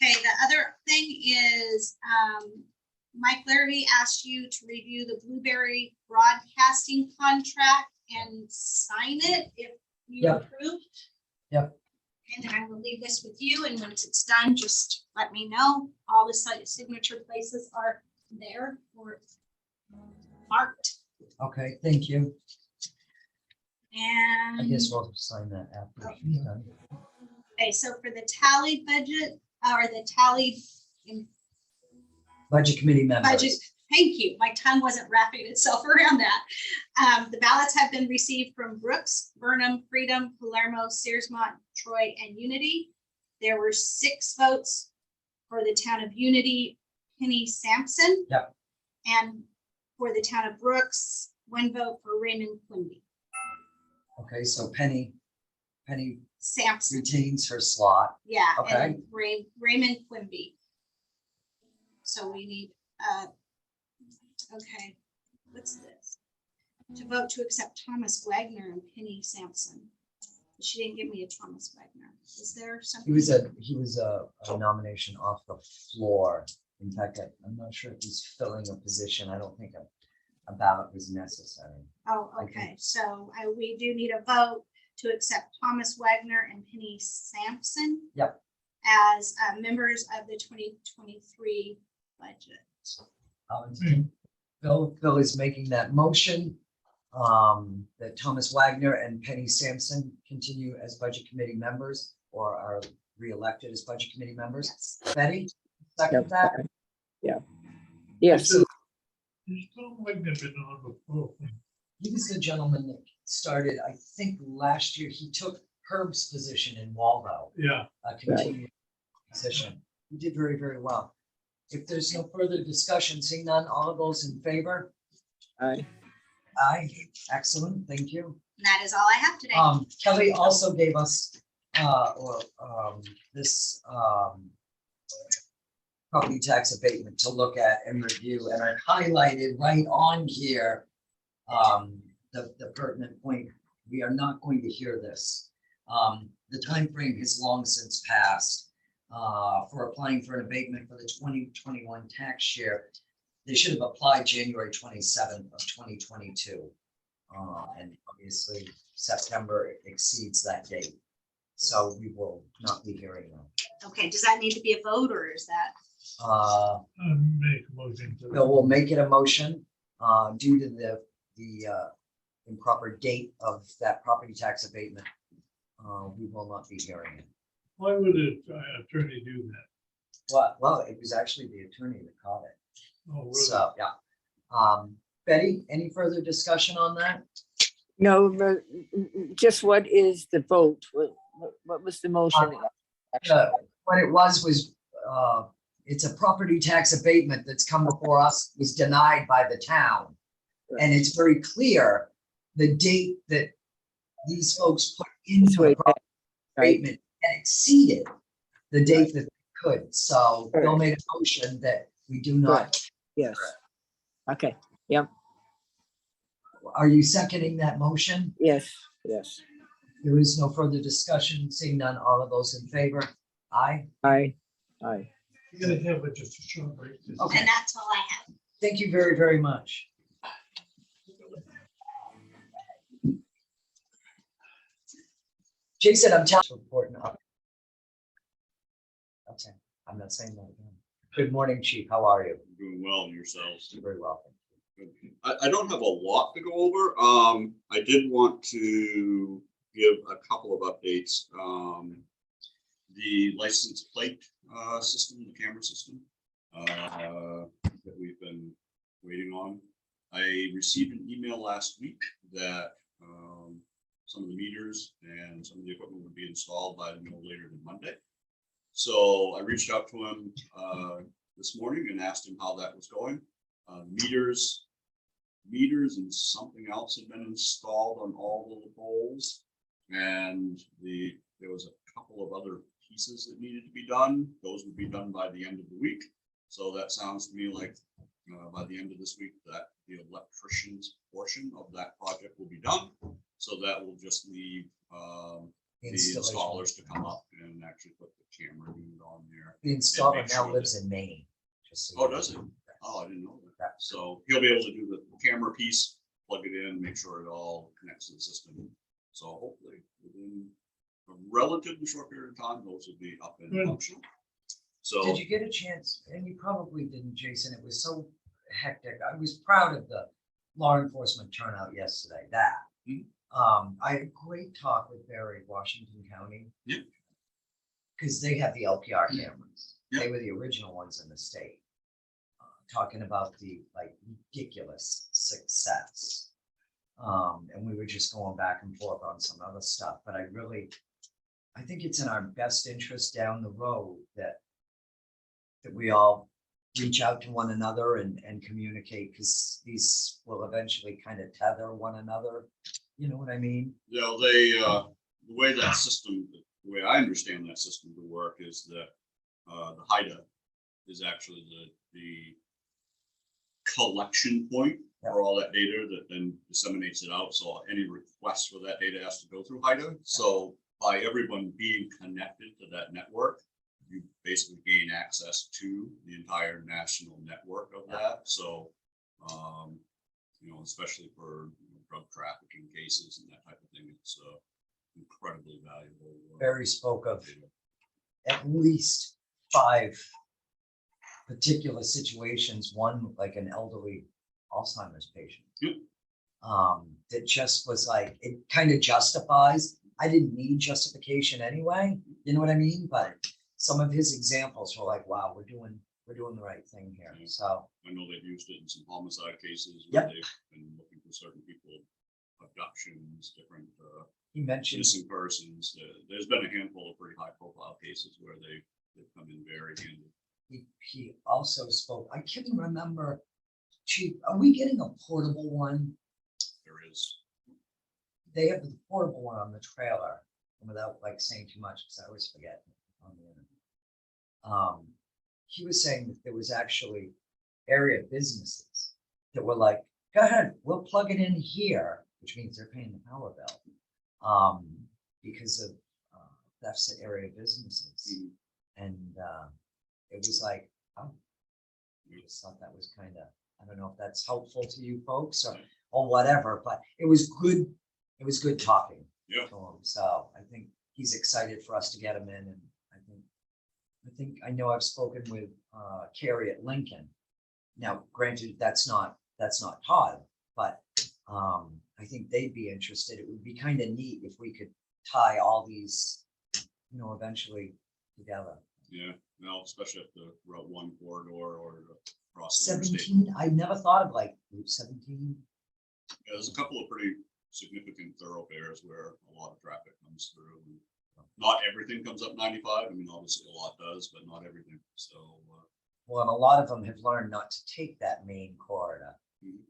Okay, the other thing is, Mike Larrabee asked you to review the Blueberry Broadcasting contract and sign it if you Yep. approve. Yep. And I will leave this with you, and once it's done, just let me know. All the signature places are there or marked. Okay, thank you. I And, guess we'll sign that after she's done. okay, so for the tallied budget, or the tallied Budget committee members. budget, thank you, my tongue wasn't wrapping itself around that. The ballots have been received from Brooks, Burnham, Freedom, Palermo, Searsmont, Troy, and Unity. There were 6 votes for the town of Unity, Penny Sampson. Yep. And for the town of Brooks, 1 vote for Raymond Quimby. Okay, so Penny Sampson, retains her slot. yeah, Okay. and Raymond Quimby. So we need, okay, what's this? To vote to accept Thomas Wagner and Penny Sampson. She didn't give me a Thomas Wagner. Is there something? He was a nomination off the floor. In fact, I'm not sure if he's filling a position. I don't think a ballot was necessary. Oh, okay, so we do need a vote to accept Thomas Wagner and Penny Sampson. Yep. As members of the 2023 budget. Bill is making that motion that Thomas Wagner and Penny Sampson continue as budget committee members or are re-elected as budget committee members. Yes. Betty, second that? Yeah. Yes, He's still like they've been on before. He was the gentleman that started, I think last year, he took Herb's position in Waldo, Yeah, a continuing position. He did very, very well. If there's no further discussion, seeing none, all of those in favor? aye. Aye, excellent, thank you. And that is all I have today. Kelly also gave us, this, property tax abatement to look at and review, and I've highlighted right on here, the pertinent point, we are not going to hear this. The time frame has long since passed, for applying for an abatement for the 2021 tax year. They should have applied January 27th of 2022. And obviously September exceeds that date. So we will not be hearing them. Okay, does that need to be a vote or is that? make a motion to. No, we'll make it a motion, due to the improper date of that property tax abatement. We will not be hearing it. Why would an attorney do that? Well, it was actually the attorney that caught it. Oh, really? So, yeah. Betty, any further discussion on that? No, but just what is the vote? What was the motion? What it was, it's a property tax abatement that's come before us, was denied by the town. And it's very clear, the date that these folks put into the property abatement and exceeded the date that they could. So Bill made a motion that we do not. Yes. Okay, Are you seconding that motion? yes, yes. There is no further discussion. Seeing none, all of those in favor? Aye. Aye. You gotta have it just a short break. Okay. And that's all I have. Thank you very, very much. Jason, I'm telling you, reporting up. Okay, I'm not saying that again. Good morning, Chief. How are you? Doing well and yourselves. Very well. Thank you. I don't have a lot to go over. I did want to give a couple of updates. The license plate system, the camera system that we've been waiting on. I received an email last week that some of the meters and some of the equipment would be installed by no later than Monday. So I reached out to him this morning and asked him how that was going. Meters and something else had been installed on all of the poles, and there was a couple of other pieces that needed to be done. Those would be done by the end of the week. So that sounds to me like by the end of this week that the electrician's portion of that project will be done. So that will just leave the installers to come up and actually put the camera unit on there. The installer make now sure lives in Maine. just so Oh, you know. does he? Oh, I didn't know that. So he'll be able to do the camera piece, plug it in, make sure it all connects to the system. So hopefully within a relatively short period of time, those will be up and Good. functional. So Did you get a chance? And you probably didn't, Jason. It was so hectic. I was proud of the law enforcement turnout yesterday. Mhm. I had a great talk with Barry, Washington County. Yeah. Because they have the LPR cameras. Yeah. They were the original ones in the state. Talking about the like ridiculous success. And we were just going back and forth on some other stuff, but I think it's in our best interest down the road that we all reach out to one another and communicate, because these will eventually kind of tether one another. You know what I mean? you know, the way that system, the way I understand that system to work is that the HIDA is actually the collection point for all that data that then disseminates it out. So any request for that data has to go through HIDA. So by everyone being connected to that network, you basically gain access to the entire national network of that. So, you know, especially for drug trafficking cases and that type of thing, it's incredibly valuable. Barry spoke of at least 5 particular situations, one like an elderly Alzheimer's patient. Yep. That just was like, it kind of justifies. I didn't need justification anyway, you know what I mean? But some of his examples were like, wow, we're we're doing the right thing here, Yeah. so. I know they've used it in some homicide cases. Yep. Where they've been looking for certain people, abductions, different, He mentioned, missing persons. There's been a handful of pretty high profile cases where they've come in very handy. he also spoke, I can't remember, Chief, are we getting a portable one? There is, They have the portable one on the trailer, and without like saying too much, because I always forget on the internet. He was saying that there was actually area businesses that were like, go ahead, we'll plug it in here, which means they're paying the power bill. Because of thefts at area businesses. Mhm. And it was like, oh, I just thought that was kind of, I don't know if that's helpful to you folks or whatever, but it was good. It was good talking Yeah. to him. So I think he's excited for us to get him in, and I know I've spoken with Carrie at Lincoln. Now, granted, that's not Todd, but I think they'd be interested. It would be kind of neat if we could tie all these, eventually together. yeah, no, especially up the Route 1 corridor or across the interstate. 17, I never thought of like Route 17. Yeah, there's a couple of pretty significant thoroughfares where a lot of traffic comes through. And not everything comes up 95. I mean, obviously a lot does, but not everything. So, Well, and a lot of them have learned not to take that main corridor, Mhm.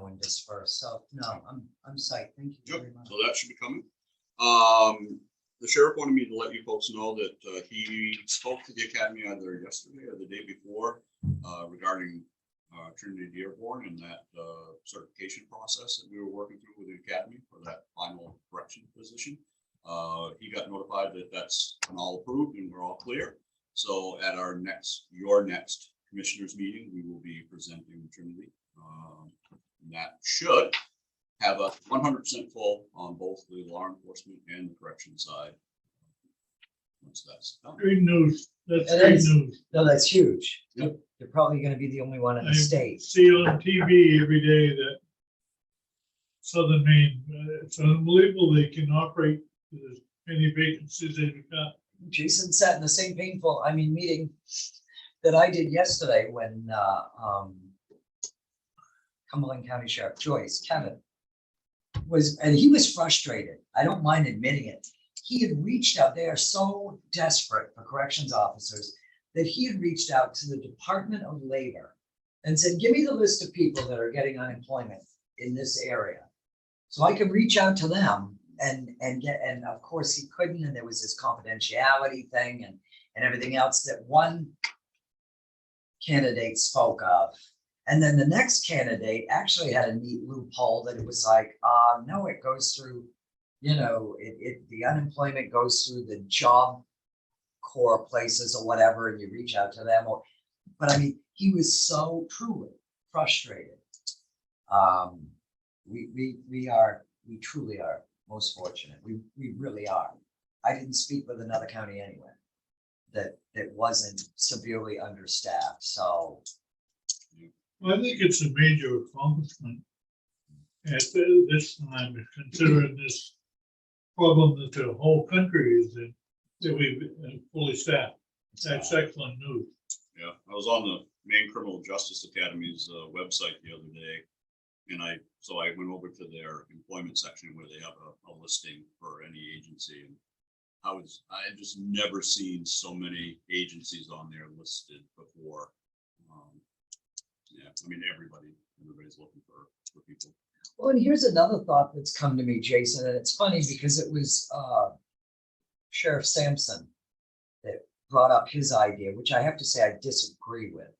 and disperse. So no, I'm psyched. Thank you yep, very much. so that should be coming. The sheriff wanted me to let you folks know that he spoke to the academy either yesterday or the day before regarding Trinity Dearborn and that certification process that we were working through with the academy for that final correction position. He got notified that that's all approved and we're all clear. So at your next commissioners meeting, we will be presenting Trinity. And that should have us 100% full on both the law enforcement and the correction side. Once that's done. Great news. That's It great is. news. No, that's huge. Yep. You're probably going to be the only one in I the state. see on TV every day that Southern Maine, it's unbelievable they can operate with as many vacancies as we've got. Jason sat in the same meeting that I did yesterday when Cumberland County Sheriff Kevin and he was frustrated. I don't mind admitting it. He had reached out. They are so desperate for corrections officers that he had reached out to the Department of Labor and said, give me the list of people that are getting unemployment in this area. So I could reach out to them and of course he couldn't. And there was this confidentiality thing and everything else that one candidate spoke of. And then the next candidate actually had a neat loophole that it was like, no, it goes through, the unemployment goes through the Job Corps places or whatever, and you reach out to them. But I mean, he was so truly frustrated. We truly are most fortunate. We really are. I didn't speak with another county anywhere that wasn't severely understaffed. So Well, I think it's a major accomplishment at this time, considering this problem that the whole country is in, that we've fully staffed. That's excellent news. Yeah, I was on the Maine Criminal Justice Academy's website the other day. And I went over to their employment section where they have a listing for any agency. And I had just never seen so many agencies on there listed before. Yeah, I mean, everybody's looking for people. well, and here's another thought that's come to me, Jason, and it's funny because it was Sheriff Sampson that brought up his idea, which I have to say I disagree with.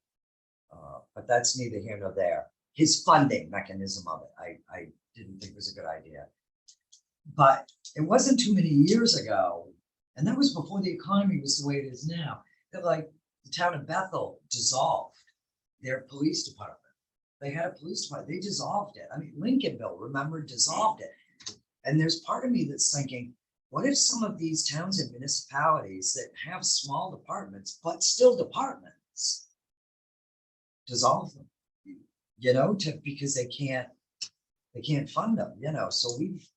But that's neither here nor there. His funding mechanism of it, I didn't think was a good idea. But it wasn't too many years ago, and that was before the economy was the way it is now, that like the town of Bethel dissolved their police department. They had a police department, they dissolved it. I mean, Lincolnville, remember, dissolved it. And there's part of me that's thinking, what if some of these towns and municipalities that have small departments, but still departments, dissolve them? Because they can't fund them, so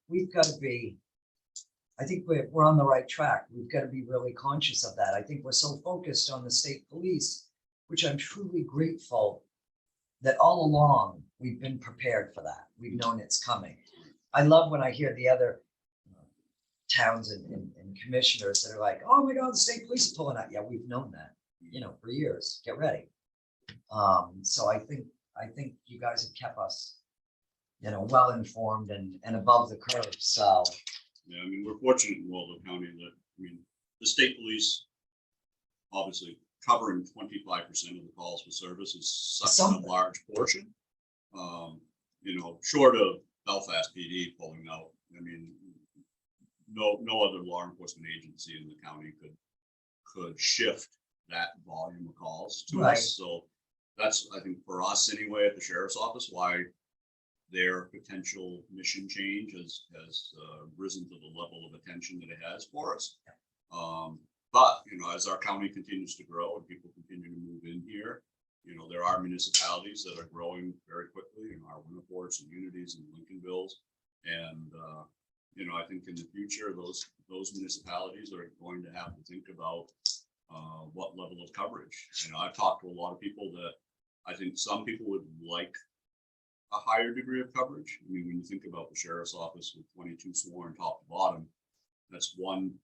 we've got to be, I think we're on the right track. We've got to be really conscious of that. I think we're so focused on the state police which I'm truly grateful that all along we've been prepared for that. We've known it's coming. I love when I hear the other towns and commissioners that are like, oh my God, the state police is pulling out. Yeah, we've known that, for years. Get ready. So I think you guys have kept us, well informed and above the curve. So Yeah, I mean, we're fortunate in Waldo County that, the state police, obviously covering 25% of the calls for service is such a Something. large portion. Short of Belfast PD pulling out, no other law enforcement agency in the county could shift that volume of calls to Right. us. So that's, I think, for us anyway, at the sheriff's office, why their potential mission change has risen to the level of attention that it has for us. But as our county continues to grow and people continue to move in here, there are municipalities that are growing very quickly, our Winterports and Unities and Lincolnvilles. And I think in the future, those municipalities are going to have to think about what level of coverage. I've talked to a lot of people that I think some people would like a higher degree of coverage. When you think about the sheriff's office with 22 sworn top to bottom, that's one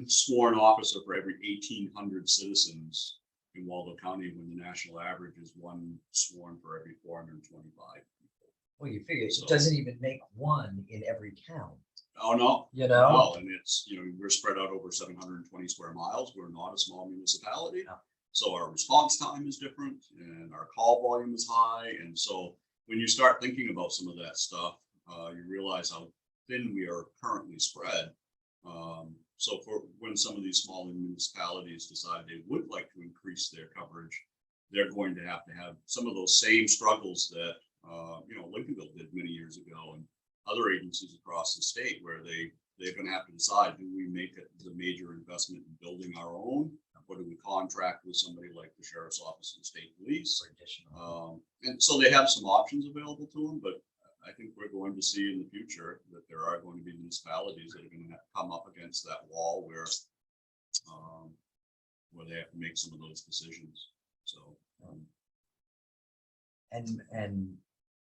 sworn officer for every 1,800 citizens in Waldo County, when the national average is one sworn for every 425 people. well, you figure So- it doesn't even make one in every town. Oh, no. You know? No, and it's, we're spread out over 720 square miles. We're not a small municipality. No. So our response time is different and our call volume is high. And so when you start thinking about some of that stuff, you realize how thin we are currently spread. So for when some of these smaller municipalities decide they would like to increase their coverage, they're going to have some of those same struggles that, Lincolnville did many years ago, and other agencies across the state, where they're going to have to decide, do we make it the major investment in building our own, or do we contract with somebody like the sheriff's office and state police? For additional. And so they have some options available to them, but I think we're going to see in the future that there are going to be municipalities that are going to have to come up against that wall where they have to make some of those decisions. So. And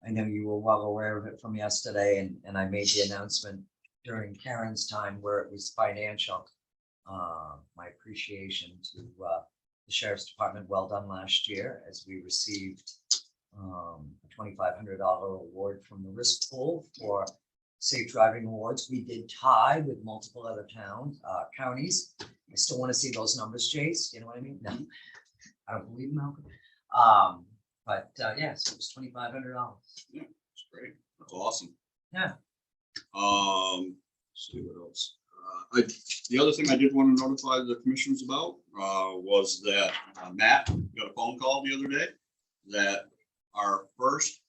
I know you were well aware of it from yesterday, and I made the announcement during Karen's time where it was financial. My appreciation to the Sheriff's Department, well done last year, as we received a $2,500 award from the risk pool for safe driving awards. We did tie with multiple other counties. I still want to see those numbers, Jace. You know what I mean? No, I don't believe Malcolm. But yeah, so it was $2,500. Yeah, it's great. That's awesome. Yeah. Let's see what else. The other thing I did want to notify the commissioners about was that Matt got a phone call the other day that our first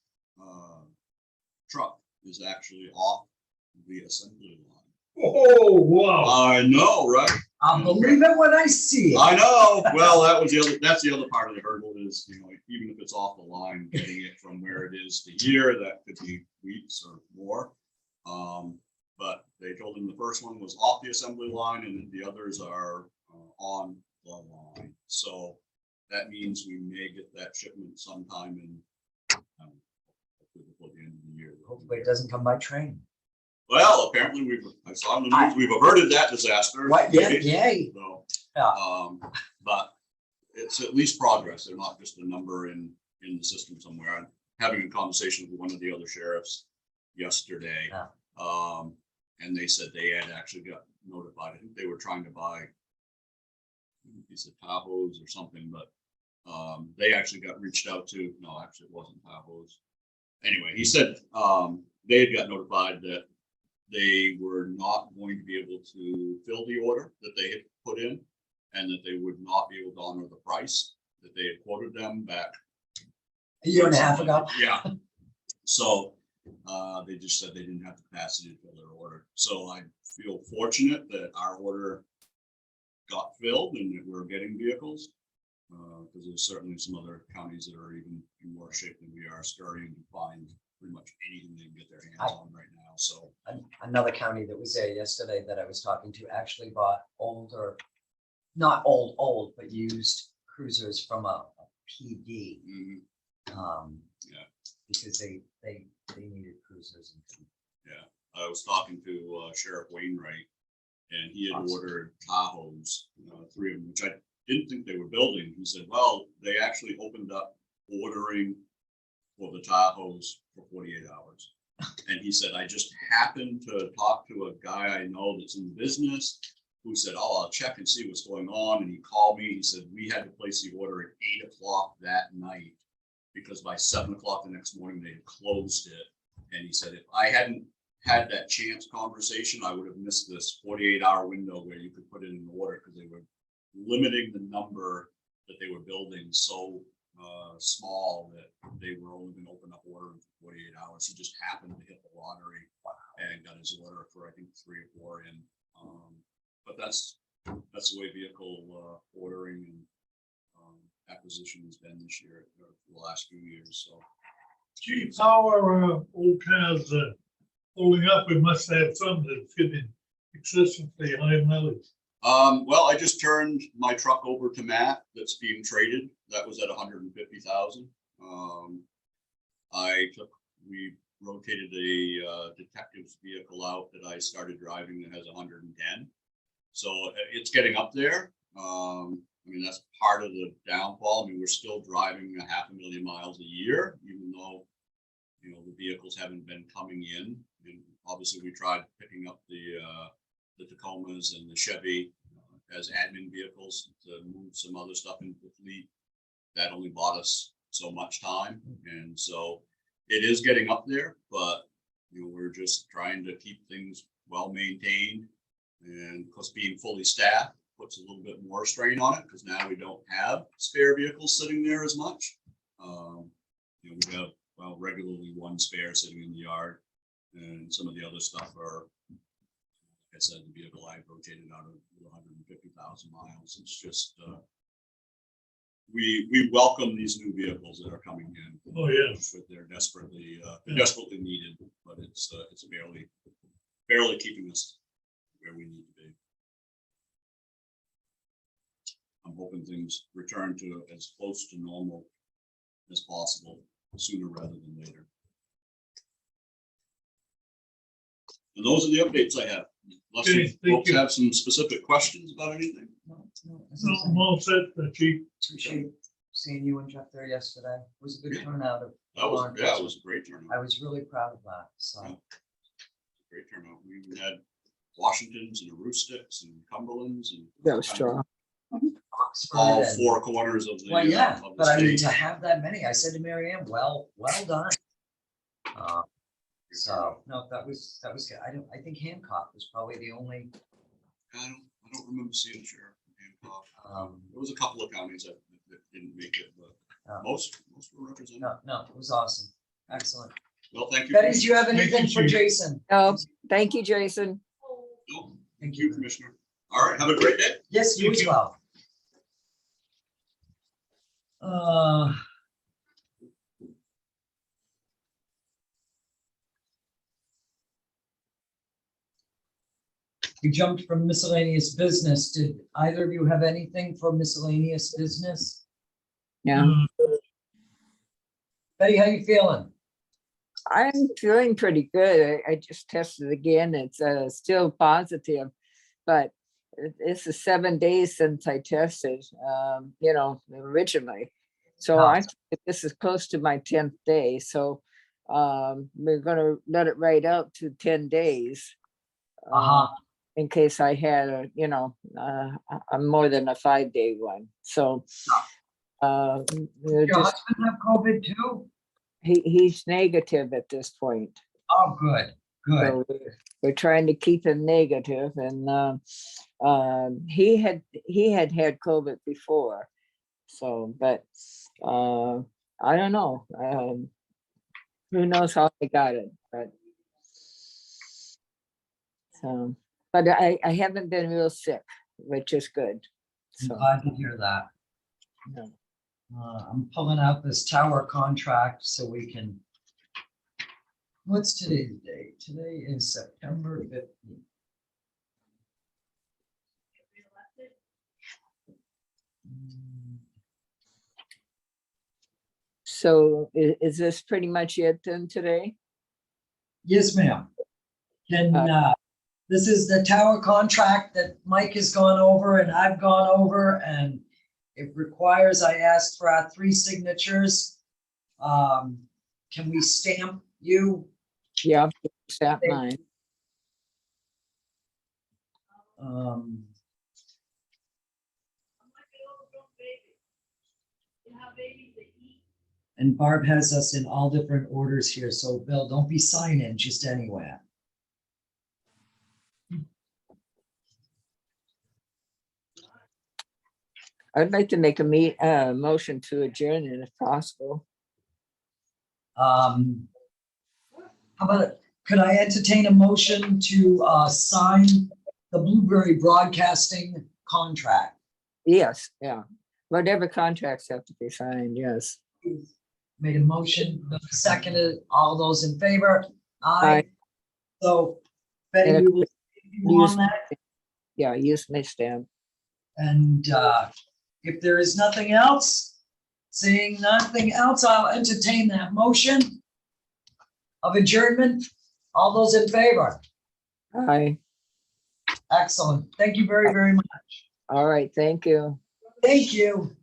truck is actually off the assembly line. Oh, wow. I know, right? I'll believe it when I see it. I know. Well, that's the other part of the hurdle is, even if it's off the line, getting it from where it is to here, that could be weeks or more. But they told him the first one was off the assembly line and the others are on the line. So that means we may get that shipment sometime in before the end of the year. Hopefully it doesn't come by train. Well, apparently I saw in the news, we've averted that disaster. What? Yeah, yay. So, Yeah. but it's at least progress. They're not just a number in the system somewhere. I'm having a conversation with one of the other sheriffs yesterday. Yeah. And they said they had actually got notified. I think they were trying to buy, he said Tahoes or something, but they actually got reached out to. No, actually it wasn't Tahoes. Anyway, he said they had got notified that they were not going to be able to fill the order that they had put in, and that they would not be able to honor the price that they had quoted them back A year and a half ago. Yeah. So they just said they didn't have the capacity to fill their order. So I feel fortunate that our order got filled and that we're getting vehicles. Because there's certainly some other counties that are even in worse shape than we are, scurrying to find pretty much anything they can get their hands on right now. So Another county that was there yesterday that I was talking to actually bought older, not old, but used cruisers from a PD. Mhm. Yeah. Because they needed cruisers and. I was talking to Sheriff Wainwright, and he had Awesome. ordered Tahoes, 3 of them, which I didn't think they were building. He said, well, they actually opened up ordering for the Tahoes for 48 hours. And he said, I just happened to talk to a guy I know that's in business who said, oh, I'll check and see what's going on. And he called me. He said, we had to place the order at 8 o'clock that night because by 7 o'clock the next morning they had closed it. And he said, if I hadn't had that chance conversation, I would have missed this 48-hour window where you could put it in an order because they were limiting the number that they were building so small that they were only going to open up ordering for 48 hours. He just happened to hit the lottery and got his order for I think 3 or 4 in. But that's the way vehicle ordering and acquisition has been this year, or the last few years. So Chief, how are old cars holding up? We must have some that fit in excessively high mileage. well, I just turned my truck over to Matt that's being traded. That was at 150,000. We rotated a detective's vehicle out that I started driving that has 110. So it's getting up there. I mean, that's part of the downfall. I mean, we're still driving 500,000 miles a year, even though, the vehicles haven't been coming in. And obviously we tried picking up the Tacomas and the Chevy as admin vehicles to move some other stuff into the fleet. That only bought us so much time. And so it is getting up there, but we're just trying to keep things well maintained. And of course, being fully staffed puts a little bit more strain on it because now we don't have spare vehicles sitting there as much. We have regularly 1 spare sitting in the yard, and some of the other stuff are, like I said, the vehicle I rotated out of 150,000 miles. It's just we welcome these new vehicles that are coming in. Oh, yes. But they're desperately needed, but it's barely keeping us where we need to be. I'm hoping things return to as close to normal as possible sooner rather than later. And those are the updates I have. Unless Okay, you thank folks you. have some specific questions about anything. No, So I'm all set, Chief. Appreciate seeing you and Jeff there yesterday. It was a good turnout of. That was, law enforcement. it was a great turnout. I was really proud of that, so. Yeah. Great turnout. We even had Washingtons and Arustics and Cumberlands and That was strong. Oxford all and- 4 corners of the Well, yeah, of the but I mean, state. to have that many, I said to Mary Ann, well done. So, no, that was good. I think Hancock was probably the only, I don't remember seeing Sheriff Hancock. um, There was a couple of counties that didn't make it, but Oh. most were represented. no, it was awesome. Excellent. Well, thank you. Betty, do you have Thank you, anything for Chief. Jason? No, thank you, Jason. No, Thank you, Commissioner. All right, have a great day. Yes, you Thank as you. well. We jumped from miscellaneous business. Did either of you have anything for miscellaneous business? Yeah, Betty, how you feeling? I'm feeling pretty good. I just tested again. It's still positive, but this is 7 days since I tested, originally. So I think this is close to my 10th day. So we're gonna let it ride out to 10 days. In case I had a more than a 5-day one. So Your husband have COVID too? he's negative at this point. Oh, good, good. So we're trying to keep him negative, and he had COVID before. So, but I don't know. Who knows how they got it? But so, but I haven't been real sick, which is good. I'm So glad to hear that. yeah. I'm pulling out this tower contract so we can. What's today's date? Today is September 15th. So is this pretty much it then today? Yes, ma'am. Can, Uh, this is the tower contract that Mike has gone over and I've gone over, and it requires, I asked for our 3 signatures. Can we stamp you? Yeah, stamp mine. And Barb has us in all different orders here, so Bill, don't be signing just anywhere. I'd like to make a motion to adjourn it if possible. How about, could I entertain a motion to sign the Blueberry Broadcasting contract? Yes, yeah. Whatever contracts have to be signed, yes. Made a motion, seconded, all those in favor? Aye. So Betty, And we will see you on that. Yeah, use my stamp. And if there is nothing else, seeing nothing else, I'll entertain that motion of adjournment. All those in favor? Aye. Excellent. Thank you very, very much. All right, thank you. Thank you.